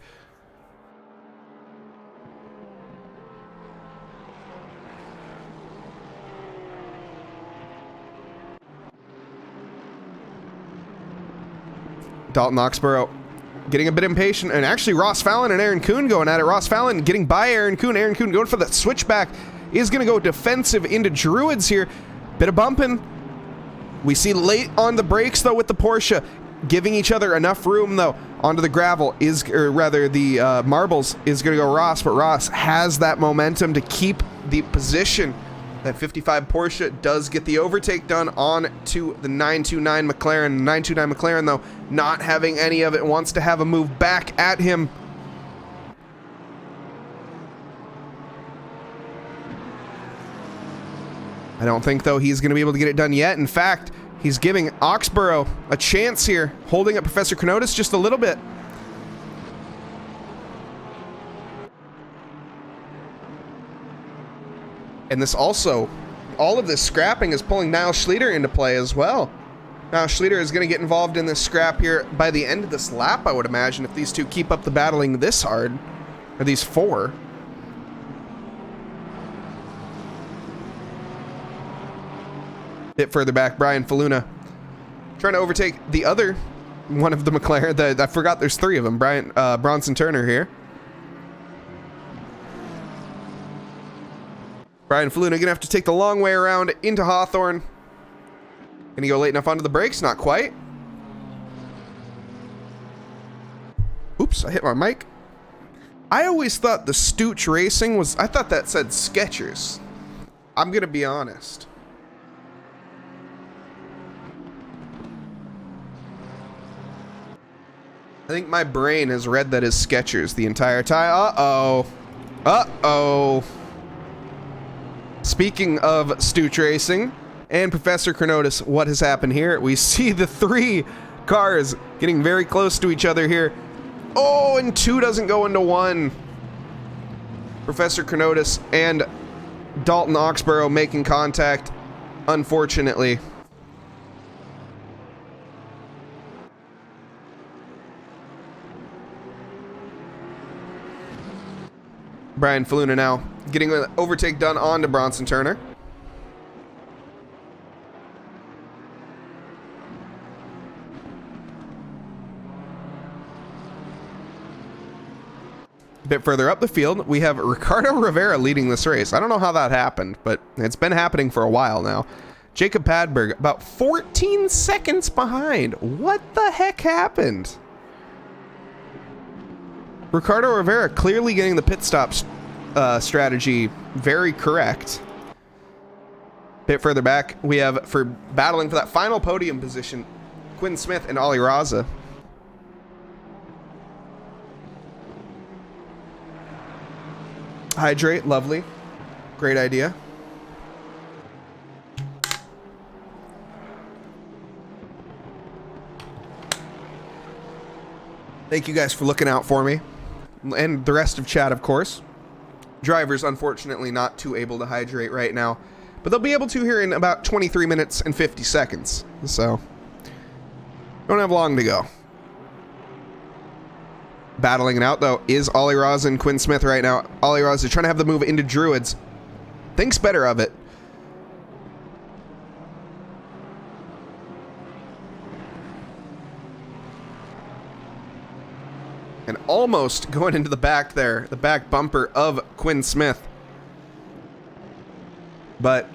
Dalton Oxborough getting a bit impatient, and actually Ross Fallon and Aaron Kuhn going at it. Ross Fallon getting by Aaron Kuhn. Aaron Kuhn going for the switchback. Is going to go defensive into Druids here. Bit of bumping. We see late on the brakes, though, with the Porsche. Giving each other enough room, though, onto the gravel or rather the marbles is going to go Ross, but Ross has that momentum to keep the position. That 55 Porsche does get the overtake done on to the 929 McLaren. 929 McLaren, though, not having any of it, wants to have a move back at him. I don't think, though, he's going to be able to get it done yet. In fact, he's giving Oxborough a chance here, holding up Professor Knotus just a little bit. And this also, all of this scrapping is pulling Niall Schlieder into play as well. Niall Schlieder is going to get involved in this scrap here by the end of this lap, I would imagine, if these two keep up the battling this hard. Or these four. Bit further back, Brian Faluna trying to overtake the other one of the McLaren. I forgot there's three of them. Bronson Turner here. Brian Faluna gonna have to take the long way around into Hawthorne. Gonna go late enough onto the brakes? Not quite. Oops, I hit my mic. I always thought the Stooch Racing was... I thought that said Skechers. I'm gonna be honest. I think my brain has read that as Skechers the entire time. Uh-oh. Uh-oh. Speaking of Stooch Racing and Professor Knotus, what has happened here? We see the three cars getting very close to each other here. Oh, and two doesn't go into one. Professor Knotus and Dalton Oxborough making contact, unfortunately. Brian Faluna now getting an overtake done onto Bronson Turner. A bit further up the field, we have Ricardo Rivera leading this race. I don't know how that happened, but it's been happening for a while now. Jacob Padberg about 14 seconds behind. What the heck happened? Ricardo Rivera clearly getting the pit stops strategy very correct. Bit further back, we have, for battling for that final podium position, Quinn Smith and Ollie Raza. Hydrate, lovely. Great idea. Thank you guys for looking out for me. And the rest of chat, of course. Drivers, unfortunately, not too able to hydrate right now. But they'll be able to here in about 23 minutes and 50 seconds. So, don't have long to go. Battling it out, though, is Ollie Raza and Quinn Smith right now. Ollie Raza trying to have the move into Druids. Thinks better of it. And almost going into the back there, the back bumper of Quinn Smith. But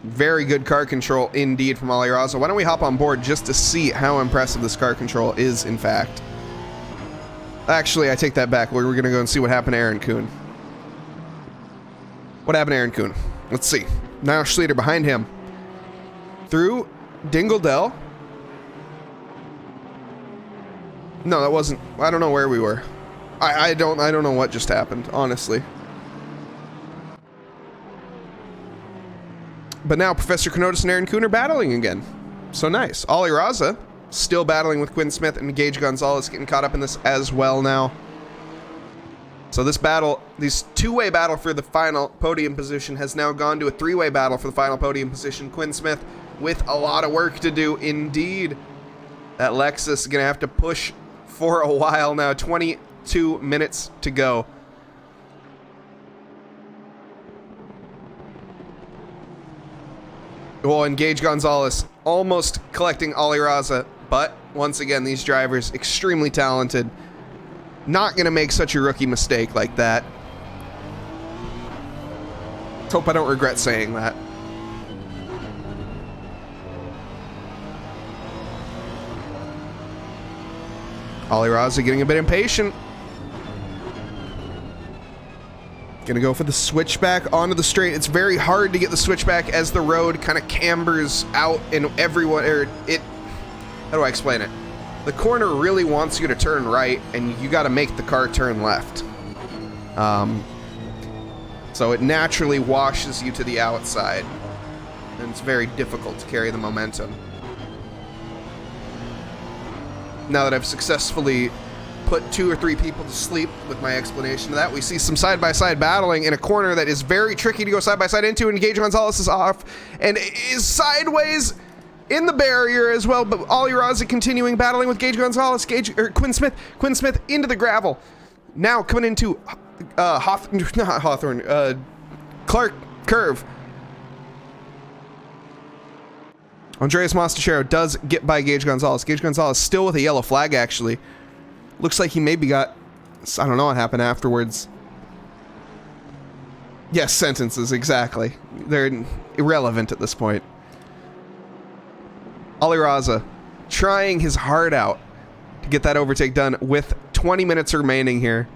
very good car control indeed from Ollie Raza. Why don't we hop on board just to see how impressive this car control is, in fact. Actually, I take that back. We're going to go and see what happened to Aaron Kuhn. What happened to Aaron Kuhn? Let's see. Niall Schlieder behind him. Through Dingledell. No, that wasn't... I don't know where we were. I don't know what just happened, honestly. But now Professor Knotus and Aaron Kuhn are battling again. So nice. Ollie Raza still battling with Quinn Smith, and Gage Gonzalez getting caught up in this as well now. So this battle, this two-way battle for the final podium position has now gone to a three-way battle for the final podium position. Quinn Smith with a lot of work to do indeed. That Lexus is going to have to push for a while now. 22 minutes to go. Well, and Gage Gonzalez almost collecting Ollie Raza, but once again, these drivers extremely talented. Not going to make such a rookie mistake like that. Let's hope I don't regret saying that. Ollie Raza getting a bit impatient. Gonna go for the switchback onto the straight. It's very hard to get the switchback as the road kind of cambers out and everyone, or it, how do I explain it? The corner really wants you to turn right and you gotta make the car turn left. So it naturally washes you to the outside. and it's very difficult to carry the momentum. Now that I've successfully put 2 or 3 people to sleep with my explanation of that, we see some side-by-side battling in a corner that is very tricky to go side-by-side into, and Gage Gonzalez is off and is sideways in the barrier as well, but Ali Raza continuing battling with Gage Gonzalez, Quinn Smith into the gravel. Now coming into Clark Curve. Andreas Mostachero does get by Gage Gonzalez. Gage Gonzalez still with a yellow flag, actually. Looks like he maybe got... I don't know what happened afterwards. Yes, sentences, exactly. They're irrelevant at this point. Ali Raza trying his heart out to get that overtake done with 20 minutes remaining here.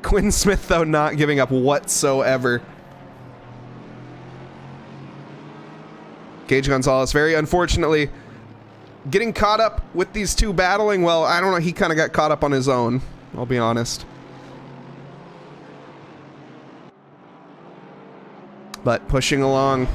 Quinn Smith, though, not giving up whatsoever. Gage Gonzalez, very unfortunately, getting caught up with these two battling. Well, I don't know. He kind of got caught up on his own, I'll be honest. But pushing along.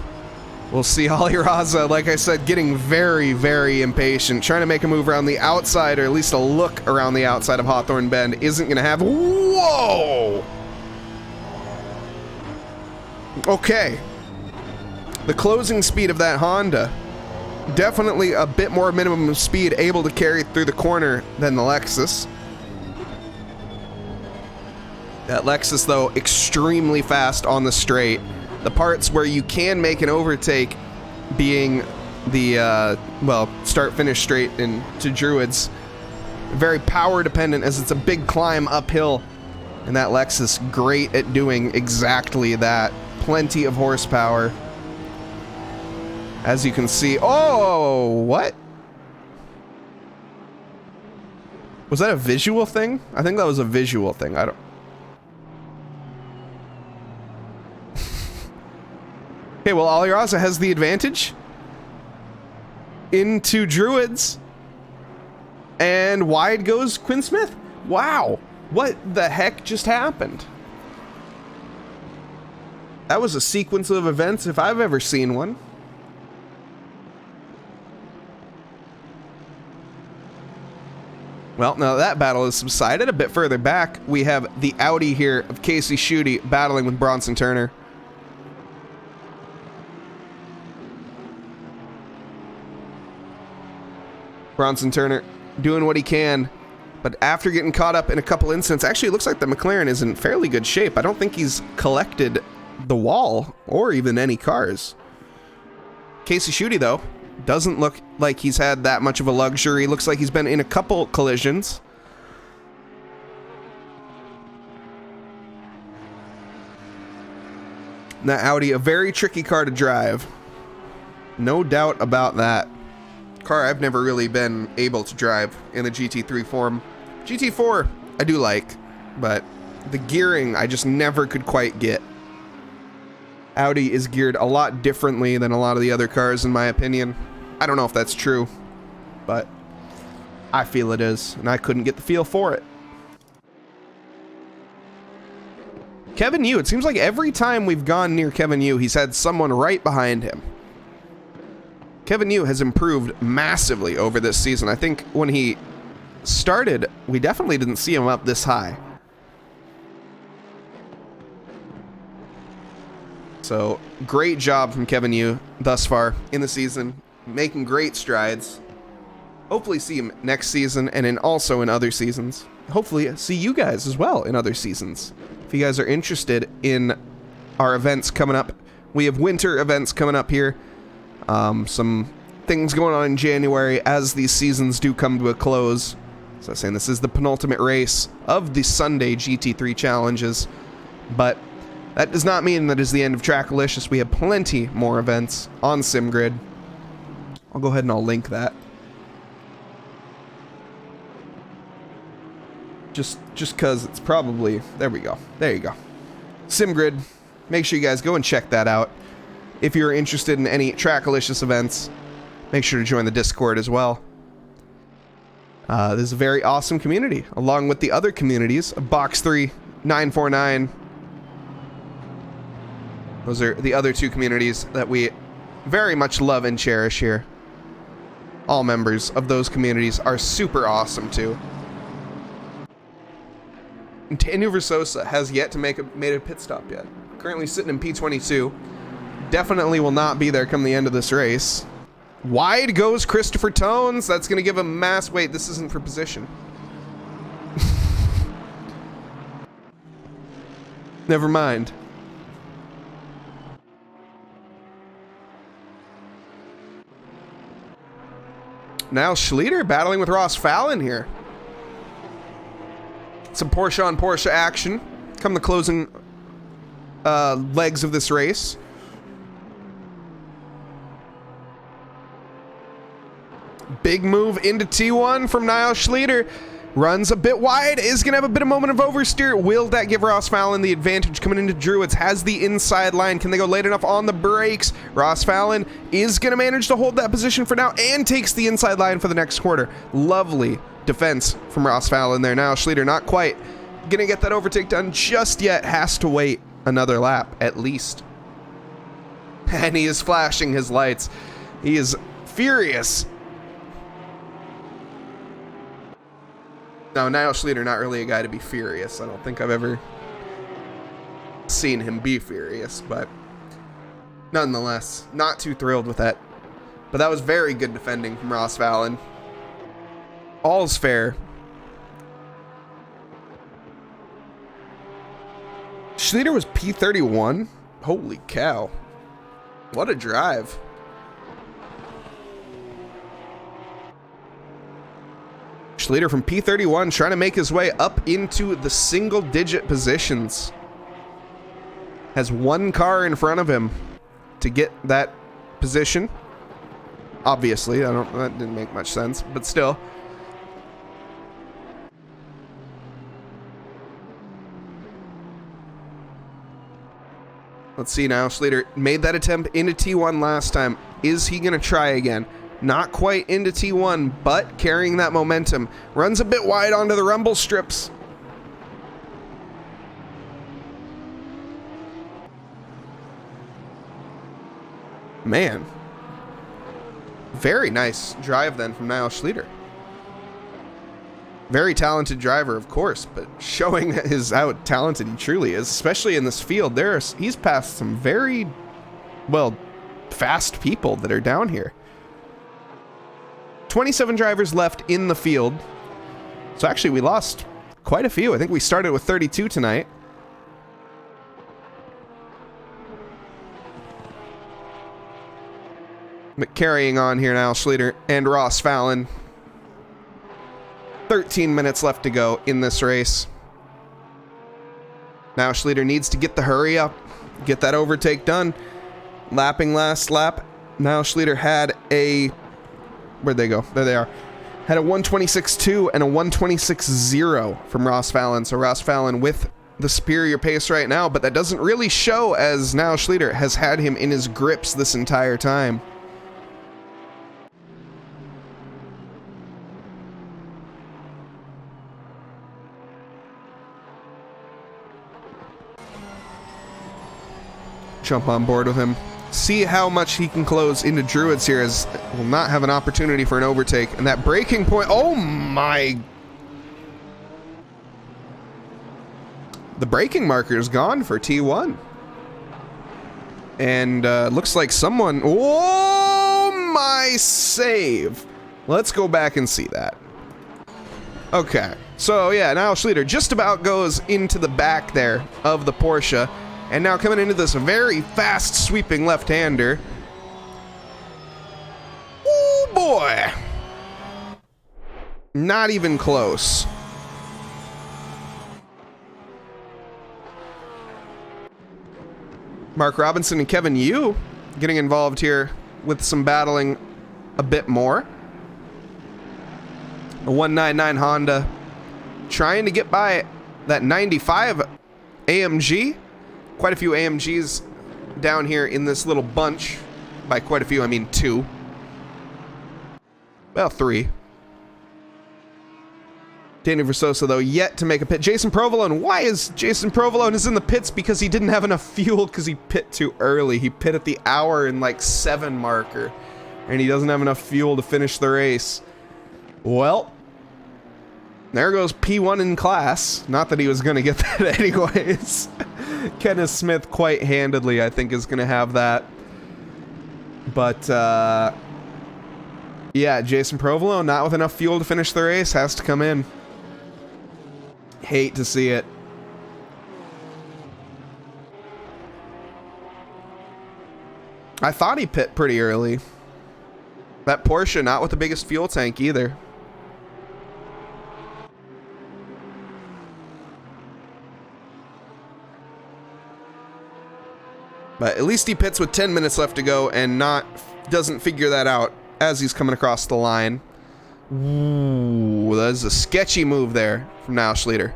We'll see Ali Raza, like I said, getting very, very impatient. Trying to make a move around the outside, or at least a look around the outside of Hawthorne Bend. Isn't going to have... Whoa! Okay. The closing speed of that Honda, definitely a bit more minimum speed, able to carry through the corner than the Lexus. That Lexus, though, extremely fast on the straight. The parts where you can make an overtake being the, well, start-finish straight into Druids. Very power dependent, as it's a big climb uphill. And that Lexus, great at doing exactly that. Plenty of horsepower. As you can see, oh, what? Was that a visual thing? I think that was a visual thing. I don't... Okay, well, Ali Raza has the advantage. Into Druids. And wide goes Quinn Smith. Wow. What the heck just happened? That was a sequence of events if I've ever seen one. Well, now that battle has subsided. A bit further back, we have the Audi here of Casey Schutte battling with Bronson Turner. Bronson Turner doing what he can, but after getting caught up in a couple incidents, actually it looks like the McLaren is in fairly good shape. I don't think he's collected the wall or even any cars. Casey Schutte, though, doesn't look like he's had that much of a luxury. Looks like he's been in a couple collisions. That Audi, a very tricky car to drive. No doubt about that. Car I've never really been able to drive in the GT3 form. GT4 I do like, but the gearing I just never could quite get. Audi is geared a lot differently than a lot of the other cars, in my opinion. I don't know if that's true, but I feel it is, and I couldn't get the feel for it. Kevin Yu, it seems like every time we've gone near Kevin Yu, he's had someone right behind him. Kevin Yu has improved massively over this season. I think when he started, we definitely didn't see him up this high. So, great job from Kevin Yu thus far in the season, making great strides. Hopefully see him next season and also in other seasons. Hopefully see you guys as well in other seasons. If you guys are interested in our events coming up, we have winter events coming up here. Some things going on in January as these seasons do come to a close. So I'm saying this is the penultimate race of the Sunday GT3 challenges, but that does not mean that is the end of Trackalicious. We have plenty more events on SimGrid. I'll go ahead and I'll link that. Just because it's probably... There we go. There you go. SimGrid. Make sure you guys go and check that out. If you're interested in any Trackalicious events, make sure to join the Discord as well. This is a very awesome community, along with the other communities of Box 3, 949. Those are the other two communities that we very much love and cherish here. All members of those communities are super awesome too. And Daniel Versosa has yet to made a pit stop yet. Currently sitting in P22. Definitely will not be there come the end of this race. Wide goes Christopher Tones. That's going to give him mass... Wait, this isn't for position. Never mind. Now Schlieder battling with Ross Fallon here. Some Porsche on Porsche action. Come the closing legs of this race. Big move into T1 from Niall Schlieder. Runs a bit wide, is going to have a bit of moment of oversteer. Will that give Ross Fallon the advantage coming into Druids? Has the inside line. Can they go late enough on the brakes? Ross Fallon is going to manage to hold that position for now and takes the inside line for the next quarter. Lovely defense from Ross Fallon there. Now Schlieder not quite going to get that overtake done just yet. Has to wait another lap at least. And he is flashing his lights. He is furious. Now, Niall Schlieder, not really a guy to be furious. I don't think I've ever seen him be furious, but nonetheless, not too thrilled with that. But that was very good defending from Ross Fallon. All's fair. Schlieder was P31. Holy cow. What a drive. Schlieder from P31 trying to make his way up into the single-digit positions. Has one car in front of him to get that position. Obviously, that didn't make much sense, but still. Let's see now. Schlieder made that attempt into T1 last time. Is he going to try again? Not quite into T1, but carrying that momentum. Runs a bit wide onto the rumble strips. Man. Very nice drive then from Niall Schlieder. Very talented driver, of course, but showing how talented he truly is, especially in this field. He's passed some very, well, fast people that are down here. 27 drivers left in the field. So actually we lost quite a few. I think we started with 32 tonight. But carrying on here now, Schlieder and Ross Fallon. 13 minutes left to go in this race. Now Schlieder needs to get the hurry up, get that overtake done. Lapping last lap. Now Schlieder had a... Where'd they go? There they are. Had a 126.2 and a 126.0 from Ross Fallon. So Ross Fallon with the superior pace right now, but that doesn't really show as now Schlieder has had him in his grips this entire time. Jump on board with him. See how much he can close into Druids here, as will not have an opportunity for an overtake. And that braking point, oh my. The braking marker is gone for T1. And looks like someone, oh my save. Let's go back and see that. Okay, so yeah, now Schlieder just about goes into the back there of the Porsche. And now coming into this very fast sweeping left-hander. Oh boy. Not even close. Mark Robinson and Kevin Yu getting involved here with some battling a bit more. A 199 Honda trying to get by that 95 AMG. Quite a few AMGs down here in this little bunch. By quite a few, I mean 2. Well, 3. Danny Versosa, though, yet to make a pit. Jason Provolone. Why is Jason Provolone is in the pits? Because he didn't have enough fuel because he pit too early. He pit at the hour and like 7 marker. And he doesn't have enough fuel to finish the race. Well, there goes P1 in class. Not that he was going to get that anyways. Kenneth Smith quite handedly, I think, is going to have that. But, yeah, Jason Provolone, not with enough fuel to finish the race, has to come in. Hate to see it. I thought he pit pretty early. That Porsche, not with the biggest fuel tank either. But at least he pits with 10 minutes left to go and doesn't figure that out as he's coming across the line. Ooh, that is a sketchy move there from Nause Schlieder.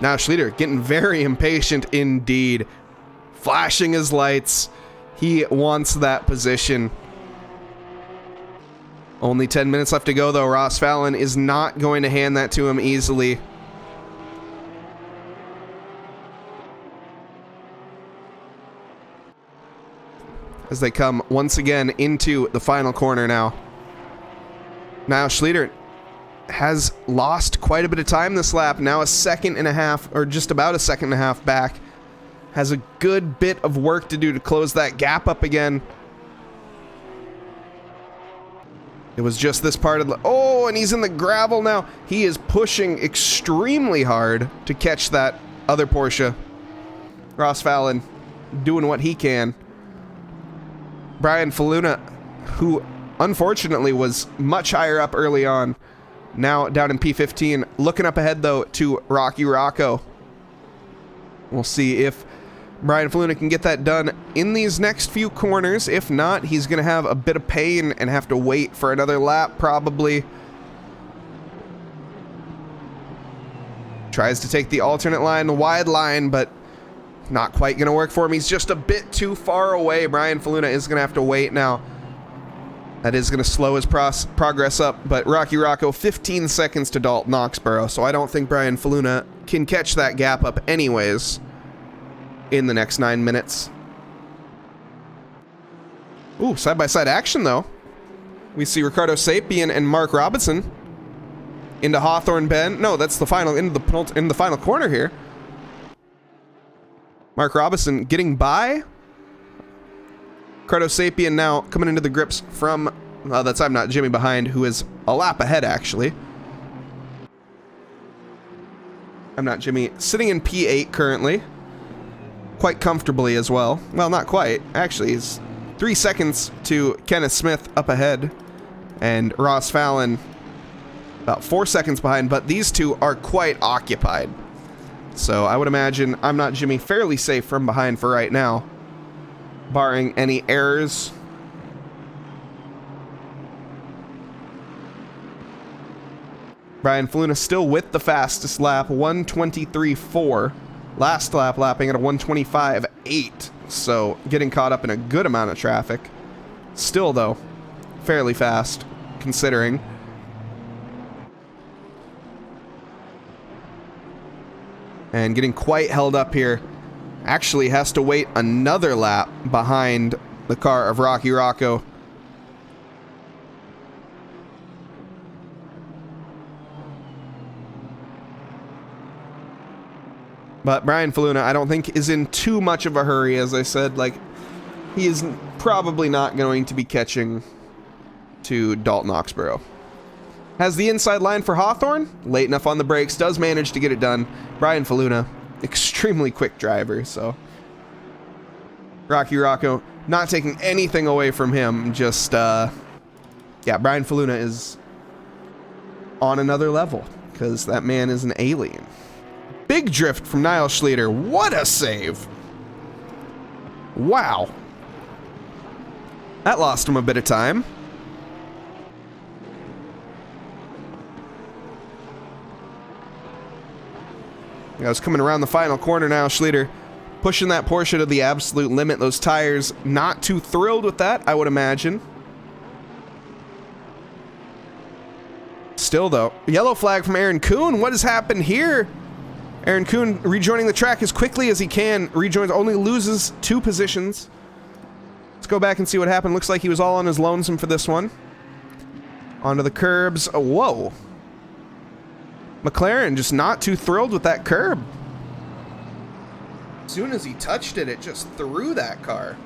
Nause Schlieder getting very impatient indeed. Flashing his lights. He wants that position. Only 10 minutes left to go, though. Ross Fallon is not going to hand that to him easily. As they come once again into the final corner now. Now Schlieder has lost quite a bit of time this lap. Now a second and a half, or just about a second and a half back. Has a good bit of work to do to close that gap up again. It was just this part of the... Oh, and he's in the gravel now. He is pushing extremely hard to catch that other Porsche. Ross Fallon doing what he can. Brian Faluna, who unfortunately was much higher up early on, now down in P15. Looking up ahead, though, to Rocky Rocco. We'll see if Brian Faluna can get that done in these next few corners. If not, he's going to have a bit of pain and have to wait for another lap, probably. Tries to take the alternate line, the wide line, but not quite going to work for him. He's just a bit too far away. Brian Faluna is going to have to wait now. That is going to slow his progress up, but Rocky Rocco, 15 seconds to Dalton Knoxborough, so I don't think Brian Faluna can catch that gap up anyways in the next 9 minutes. Ooh, side-by-side action, though. We see Ricardo Sapien and Mark Robinson into Hawthorne Bend. No, that's the final, into the final corner here. Mark Robinson getting by. Ricardo Sapien now coming into the grips from, that's I'm not Jimmy behind, who is a lap ahead, actually. I'm not Jimmy, sitting in P8 currently. Quite comfortably as well. Well, not quite. Actually, he's 3 seconds to Kenneth Smith up ahead. And Ross Fallon about 4 seconds behind, but these two are quite occupied. So I would imagine I'm not Jimmy fairly safe from behind for right now, barring any errors. Brian Faluna still with the fastest lap, 1:23.4. Last lap lapping at a 1:25.8. So getting caught up in a good amount of traffic. Still, though, fairly fast, considering. And getting quite held up here. Actually has to wait another lap behind the car of Rocky Rocco. But Brian Faluna, I don't think, is in too much of a hurry, as I said. Like, he is probably not going to be catching to Dalton Knoxborough. Has the inside line for Hawthorne. Late enough on the brakes. Does manage to get it done. Brian Faluna, extremely quick driver, so. Rocky Rocco, not taking anything away from him. Just, yeah, Brian Faluna is on another level, because that man is an alien. Big drift from Nause Schlieder. What a save. Wow. That lost him a bit of time. I was coming around the final corner now. Schlieder pushing that Porsche to the absolute limit. Those tires not too thrilled with that, I would imagine. still, though. Yellow flag from Aaron Kuhn. What has happened here? Aaron Kuhn rejoining the track as quickly as he can. Rejoins, only loses 2 positions. Let's go back and see what happened. Looks like he was all on his lonesome for this one. Onto the curbs. Whoa. McLaren just not too thrilled with that curb. As soon as he touched it, it just threw that car.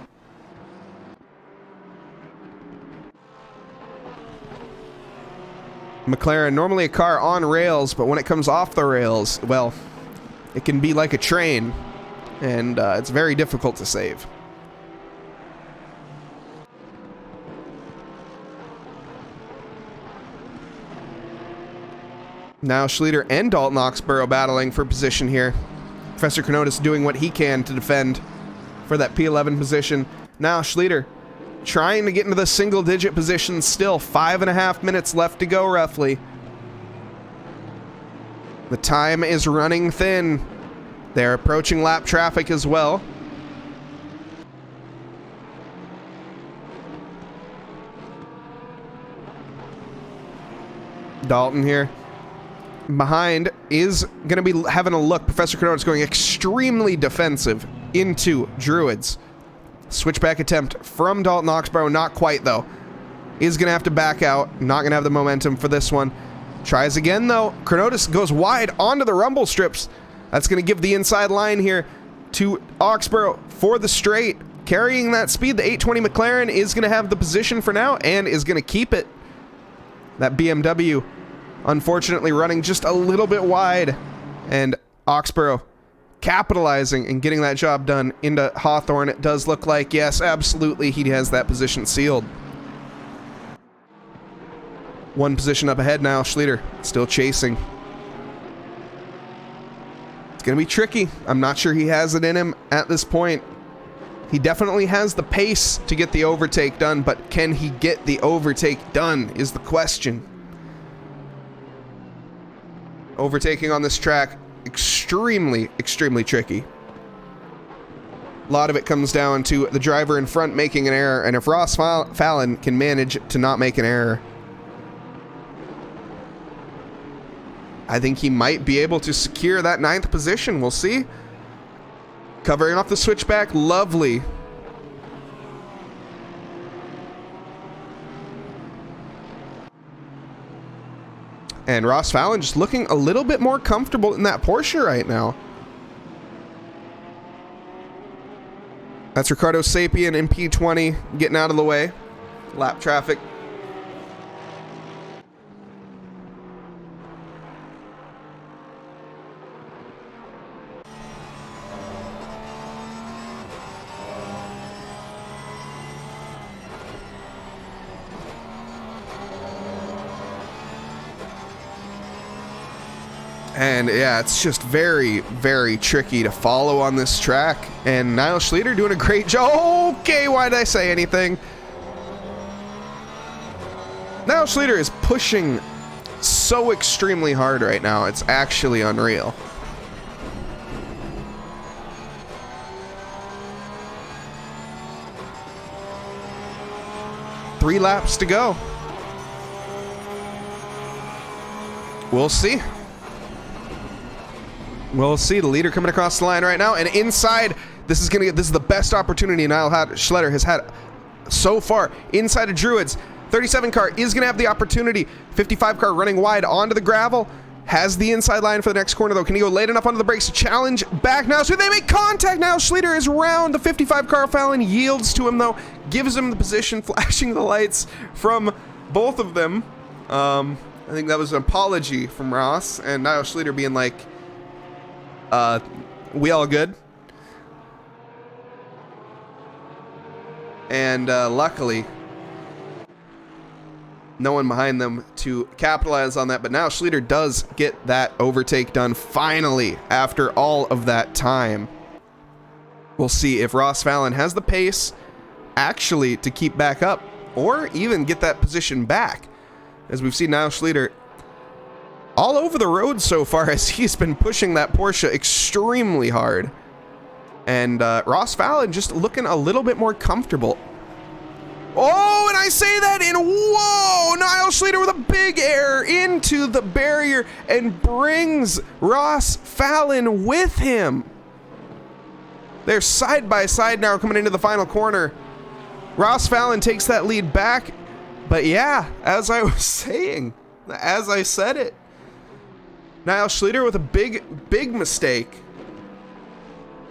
McLaren, normally a car on rails, but when it comes off the rails, well, it can be like a train, and it's very difficult to save. Now Schleter and Dalton Oxborough battling for position here. Professor Knotus doing what he can to defend for that P11 position. Now Schleter trying to get into the single-digit position still. 5.5 minutes left to go, roughly. The time is running thin. They're approaching lap traffic as well. Dalton here. Behind is going to be having a look. Professor Knotus going extremely defensive into Druids. Switchback attempt from Dalton Oxborough. Not quite, though. Is going to have to back out. Not going to have the momentum for this one. Tries again, though. Knotus goes wide onto the rumble strips. That's going to give the inside line here to Oxborough for the straight. Carrying that speed, the 820 McLaren is going to have the position for now and is going to keep it. That BMW, unfortunately, running just a little bit wide. And Oxborough capitalizing and getting that job done into Hawthorne. It does look like, yes, absolutely, he has that position sealed. One position up ahead now. Schleter still chasing. It's going to be tricky. I'm not sure he has it in him at this point. He definitely has the pace to get the overtake done, but can he get the overtake done is the question. Overtaking on this track, extremely, extremely tricky. A lot of it comes down to the driver in front making an error, and if Ross Fallon can manage to not make an error, I think he might be able to secure that 9th position. We'll see. Covering off the switchback, lovely. And Ross Fallon just looking a little bit more comfortable in that Porsche right now. That's Ricardo Sapien in P20 getting out of the way. Lap traffic. And yeah, it's just very, very tricky to follow on this track. And Niles Schleter doing a great job. Okay, why did I say anything? Niles Schleter is pushing so extremely hard right now. It's actually unreal. Three laps to go. We'll see. We'll see. The leader coming across the line right now, and inside, this is the best opportunity Niles Schleter has had so far. Inside of Druids, 37 car is gonna have the opportunity. 55 car running wide onto the gravel, has the inside line for the next corner though. Can he go late enough onto the brakes to challenge back now? So they make contact now. Schleter is round the 55 car. Fallon yields to him though, gives him the position, flashing the lights from both of them. I think that was an apology from Ross, and Niles Schleter being like, we all good? And luckily, no one behind them to capitalize on that. But now Schleter does get that overtake done finally after all of that time. We'll see if Ross Fallon has the pace actually to keep back up or even get that position back. As we've seen now Schleter all over the road so far as he's been pushing that Porsche extremely hard. And Ross Fallon just looking a little bit more comfortable. Oh, and I say that in, whoa, Niles Schleter with a big error in into the barrier and brings Ross Fallon with him. They're side by side now coming into the final corner. Ross Fallon takes that lead back. But yeah, as I was saying, as I said it, Nause Schlueter with a big mistake.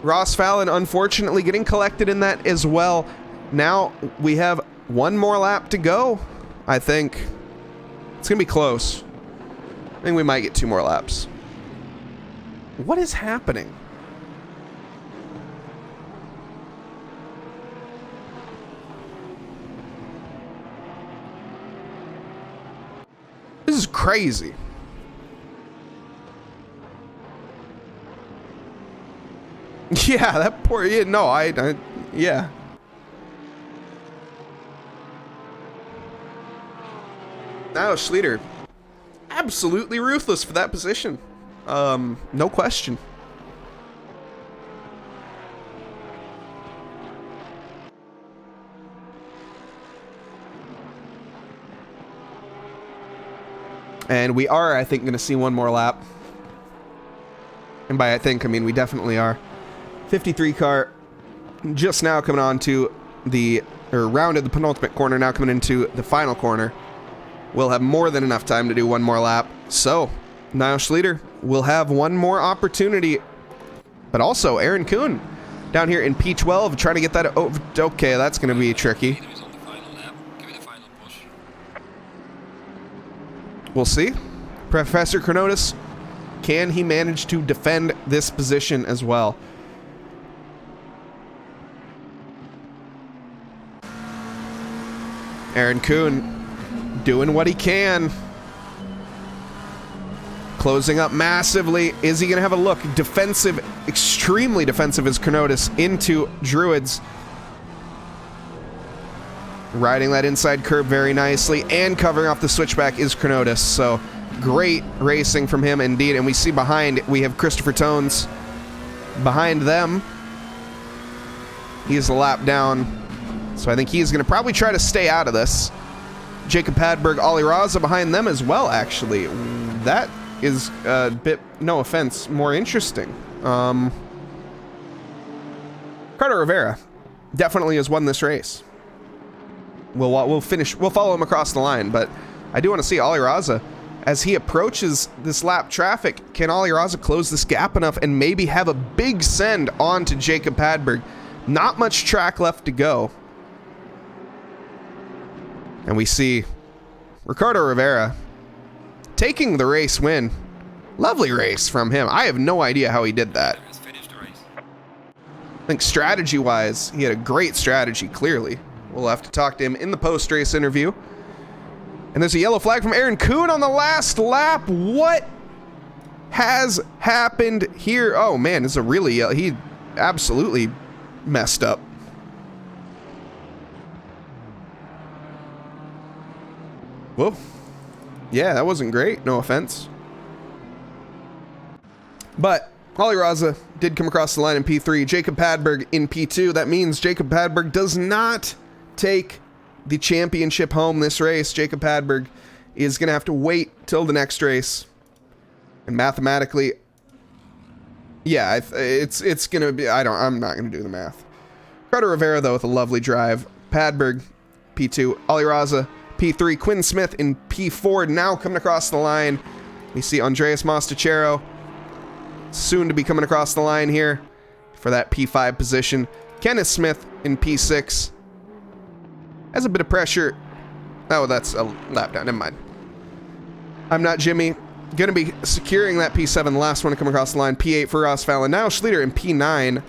Ross Fallon unfortunately getting collected in that as well. Now we have one more lap to go. I think it's gonna be close. I think we might get 2 more laps. What is happening? This is crazy. Yeah, that poor, yeah, no, yeah. Now Schlueter, absolutely ruthless for that position. No question. And we are, I think, going to see one more lap. And by I think, I mean we definitely are. 53 car just now coming on to the, or rounded the penultimate corner, now coming into the final corner. We'll have more than enough time to do one more lap. So, Nause Schlueter will have one more opportunity. But also, Aaron Kuhn down here in P12 trying to get that over. Okay, that's going to be tricky. We'll see. Professor Chronotis, can he manage to defend this position as well? Aaron Kuhn doing what he can. Closing up massively. Is he going to have a look? Defensive, extremely defensive is Chronotis into Druids. Riding that inside curb very nicely and covering off the switchback is Chronotis. So great racing from him indeed. And we see behind, we have Christopher Tones behind them. He's a lap down. So I think he's going to probably try to stay out of this. Jacob Padberg, Ollie Raza behind them as well, actually. That is a bit, no offense, more interesting. Carter Rivera definitely has won this race. We'll follow him across the line, but I do want to see Ollie Raza as he approaches this lap traffic. Can Ollie Raza close this gap enough and maybe have a big send on to Jacob Padberg? Not much track left to go. And we see Ricardo Rivera taking the race win. Lovely race from him. I have no idea how he did that. I think strategy-wise, he had a great strategy, clearly. We'll have to talk to him in the post-race interview. And there's a yellow flag from Aaron Kuhn on the last lap. What has happened here? Oh, man, it's a really yellow. He absolutely messed up. Whoa. Yeah, that wasn't great. No offense. But Ollie Raza did come across the line in P3. Jacob Padberg in P2. That means Jacob Padberg does not take the championship home this race. Jacob Padberg is going to have to wait till the next race. And mathematically, yeah, it's going to be, I'm not going to do the math. Carter Rivera, though, with a lovely drive. Padberg, P2. Ollie Raza, P3. Quinn Smith in P4, now coming across the line. We see Andreas Mostachero soon to be coming across the line here for that P5 position. Kenneth Smith in P6. Has a bit of pressure. Oh, that's a lap down. Never mind. I'm not Jimmy. Going to be securing that P7, the last one to come across the line. P8 for Ross Fallon. Now Schlueter in P9.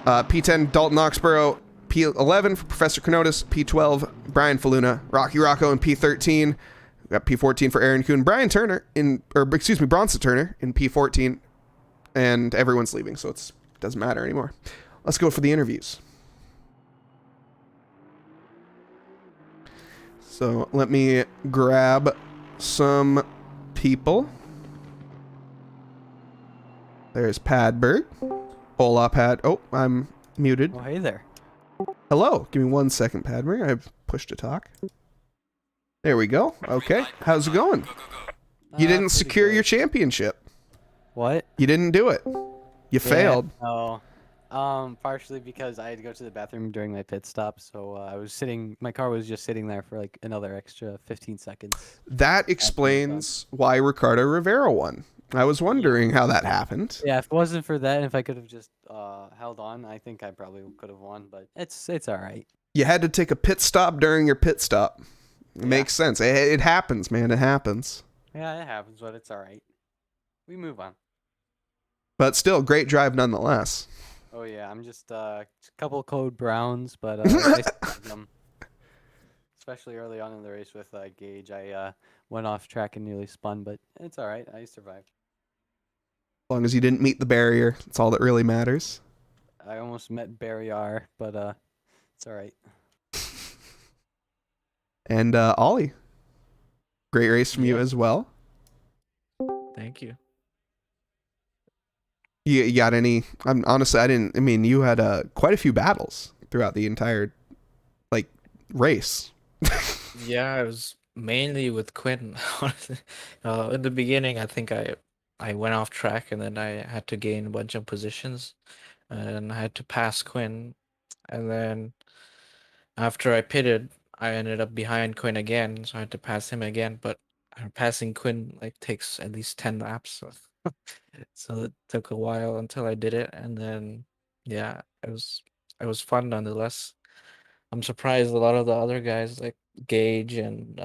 P10, Dalton Oxborough. P11 for Professor Chronotis. P12, Brian Faluna. Rocky Rocco in P13. We got P14 for Aaron Kuhn. Brian Turner in, or excuse me, Bronson Turner in P14. And everyone's leaving, so it doesn't matter anymore. Let's go for the interviews. So let me grab some people. There's Padberg. Hola, Pad. Oh, I'm muted. Oh, hey there. Hello. Give me 1 second, Padberg. I've pushed to talk. There we go. Okay. How's it going? You didn't Pretty secure good. your championship. What? You didn't do it. You failed. No. Partially because I had to go to the bathroom during my pit stop, so I was sitting. My car was just sitting there for like another extra 15 seconds. That After I was done. explains why Ricardo Rivera won. I was Yeah. wondering how that happened. Yeah, if it wasn't for that, if I could have just held on, I think I probably could have won. But it's all right. You had to take a pit stop during your pit stop. It Yeah. makes sense. It happens, man. It happens. Yeah, it happens, but it's all right. We move on. But still, great drive nonetheless. Oh yeah, I'm just a couple code browns, but I survived them. Especially early on in the race with Gage, I went off track and nearly spun, but it's all right. I survived. As long as you didn't meet the barrier, that's all that really matters. I almost met Barry R, but it's all right. And Ollie, great race from you Yep. as well. Thank you. You got any? Honestly, I didn't. I mean, you had quite a few battles throughout the entire race. Yeah, I was mainly with Quinn. Honestly. In the beginning, I think I went off track and then I had to gain a bunch of positions and I had to pass Quinn. And then after I pitted, I ended up behind Quinn again, so I had to pass him again. But passing Quinn like takes at least 10 laps, so so it took a while until I did it. And then yeah, it was fun nonetheless. I'm surprised a lot of the other guys like Gage and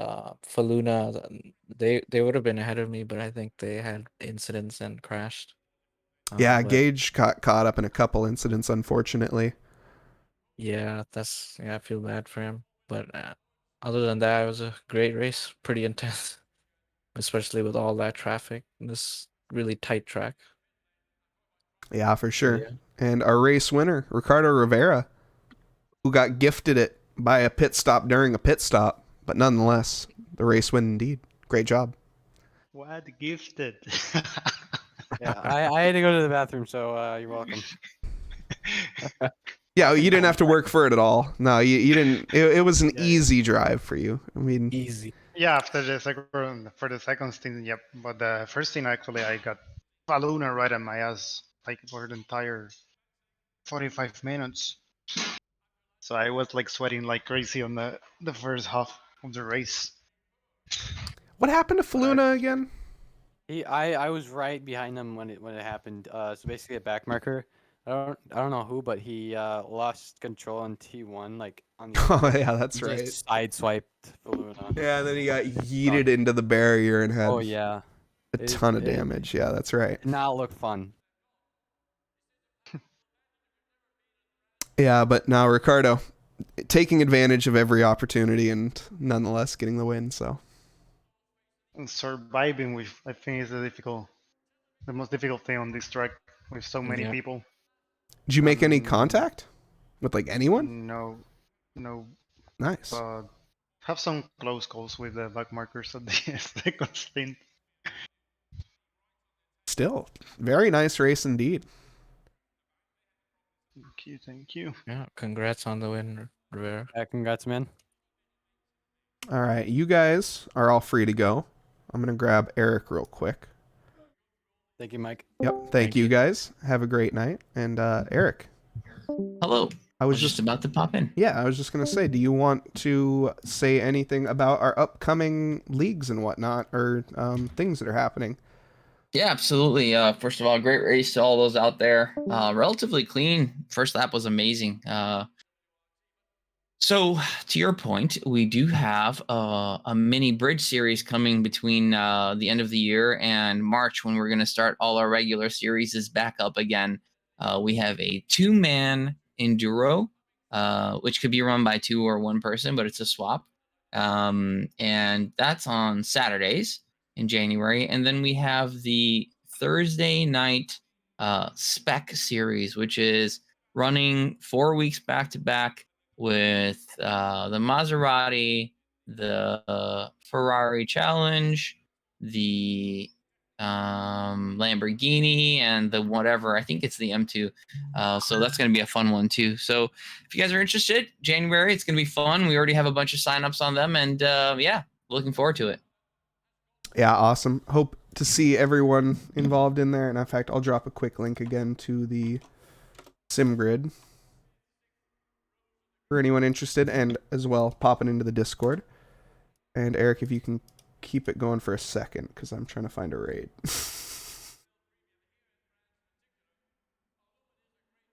Faluna, they would have been ahead of me, but I think they had incidents and crashed. Yeah, But Gage got caught up in a couple incidents, unfortunately. yeah, I feel bad for him. But other than that, it was a great race, pretty intense, especially with all that traffic in this really tight track. Yeah, for So sure. yeah, And our race winner, Ricardo Rivera, who got gifted it by a pit stop during a pit stop, but nonetheless, the race win indeed. Great job. What gifted? Yeah, I had to go to the bathroom, so you're welcome. Yeah, you didn't have to work for it at all. No, you didn't. It was an Yeah. easy drive for you. I mean, easy. Yeah, after the second, for the second stint, yep. But the first stint, actually, I got Baluna right on my ass, like for the entire 45 minutes. So I was like sweating like crazy on the first half of the race. what happened to But I, Faluna again? I was right behind him when it happened. So basically a back marker. I don't know who, but he lost control on T1 like on the Oh outside. yeah, that's He right. just sideswiped Luna. Yeah, and then he got yeeted into the barrier and had Oh yeah, a ton of damage. Yeah, that's right. did not look fun. Yeah, but now Ricardo taking advantage of every opportunity and nonetheless getting the win. So surviving with, I think, is the most difficult thing on this track with so many Yeah. people. did you make any contact with like anyone? No, no. Nice. Have some close calls with the back markers at the second stint. Still, very nice race indeed. Thank you. Yeah, congrats on the win, Rivera. Congrats, man. All right, you guys are all free to go. I'm gonna grab Eric real quick. Thank you, Mike. Yep. Thank Thank you you. guys. Have a great night. And Eric, Hello. I I was was just about to pop in. yeah, I was just gonna say, do you want to say anything about our upcoming leagues and whatnot, or things that are happening? Yeah, absolutely. First of all, great race to all those out there. Relatively clean. First lap was amazing. So to your point, we do have a mini bridge series coming between the end of the year and March when we're going to start all our regular series is back up again. We have a 2-man enduro, which could be run by 2 or 1 person, but it's a swap. And that's on Saturdays in January. And then we have the Thursday night spec series, which is running 4 weeks back to back with the Maserati, the Ferrari Challenge, the Lamborghini, and the whatever. I think it's the M2. So that's going to be a fun one too. So if you guys are interested, January, it's going to be fun. We already have a bunch of signups on them, and yeah, looking forward to it. Yeah, awesome. Hope to see everyone involved in there. And in fact, I'll drop a quick link again to the sim grid for anyone interested, and as well popping into the Discord. And Eric, if you can keep it going for a second, because I'm trying to find a raid.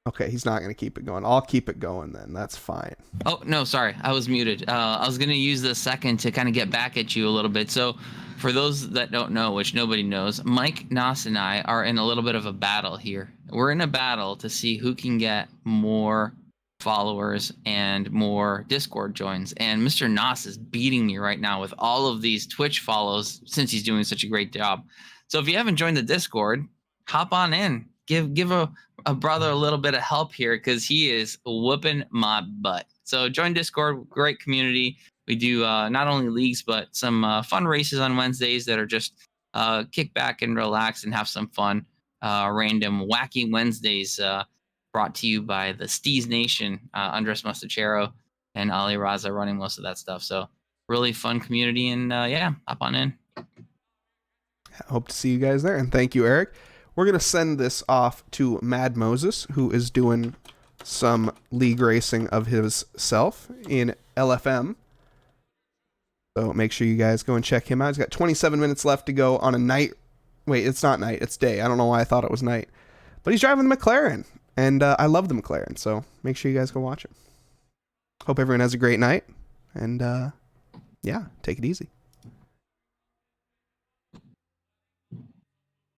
Okay, he's not going to keep it going. I'll keep it going then. That's fine. Oh, no, sorry. I was muted. I was going to use the second to kind of get back at you a little bit. So for those that don't know, which nobody knows, Mike, Nause, and I are in a little bit of a battle here. We're in a battle to see who can get more followers and more Discord joins. And Mr. Nause is beating me right now with all of these Twitch follows since he's doing such a great job. So if you haven't joined the Discord, hop on in. Give a brother a little bit of help here because he is whooping my butt. So join Discord, great community. We do not only leagues, but some fun races on Wednesdays that are just kick back and relax and have some fun. Random wacky Wednesdays brought to you by the Steez Nation, Andres Mustachero and Ali Raza running most of that stuff. So really fun community, and yeah, hop on in. Hope to see you guys there, and thank you, Eric. We're going to send this off to Mad Moses, who is doing some league racing of himself in LFM. So make sure you guys go and check him out. He's got 27 minutes left to go on a night. Wait, it's not night. It's day. I don't know why I thought it was night. But he's driving the McLaren, and I love the McLaren. So make sure you guys go watch it. Hope everyone has a great night. And yeah, take it easy.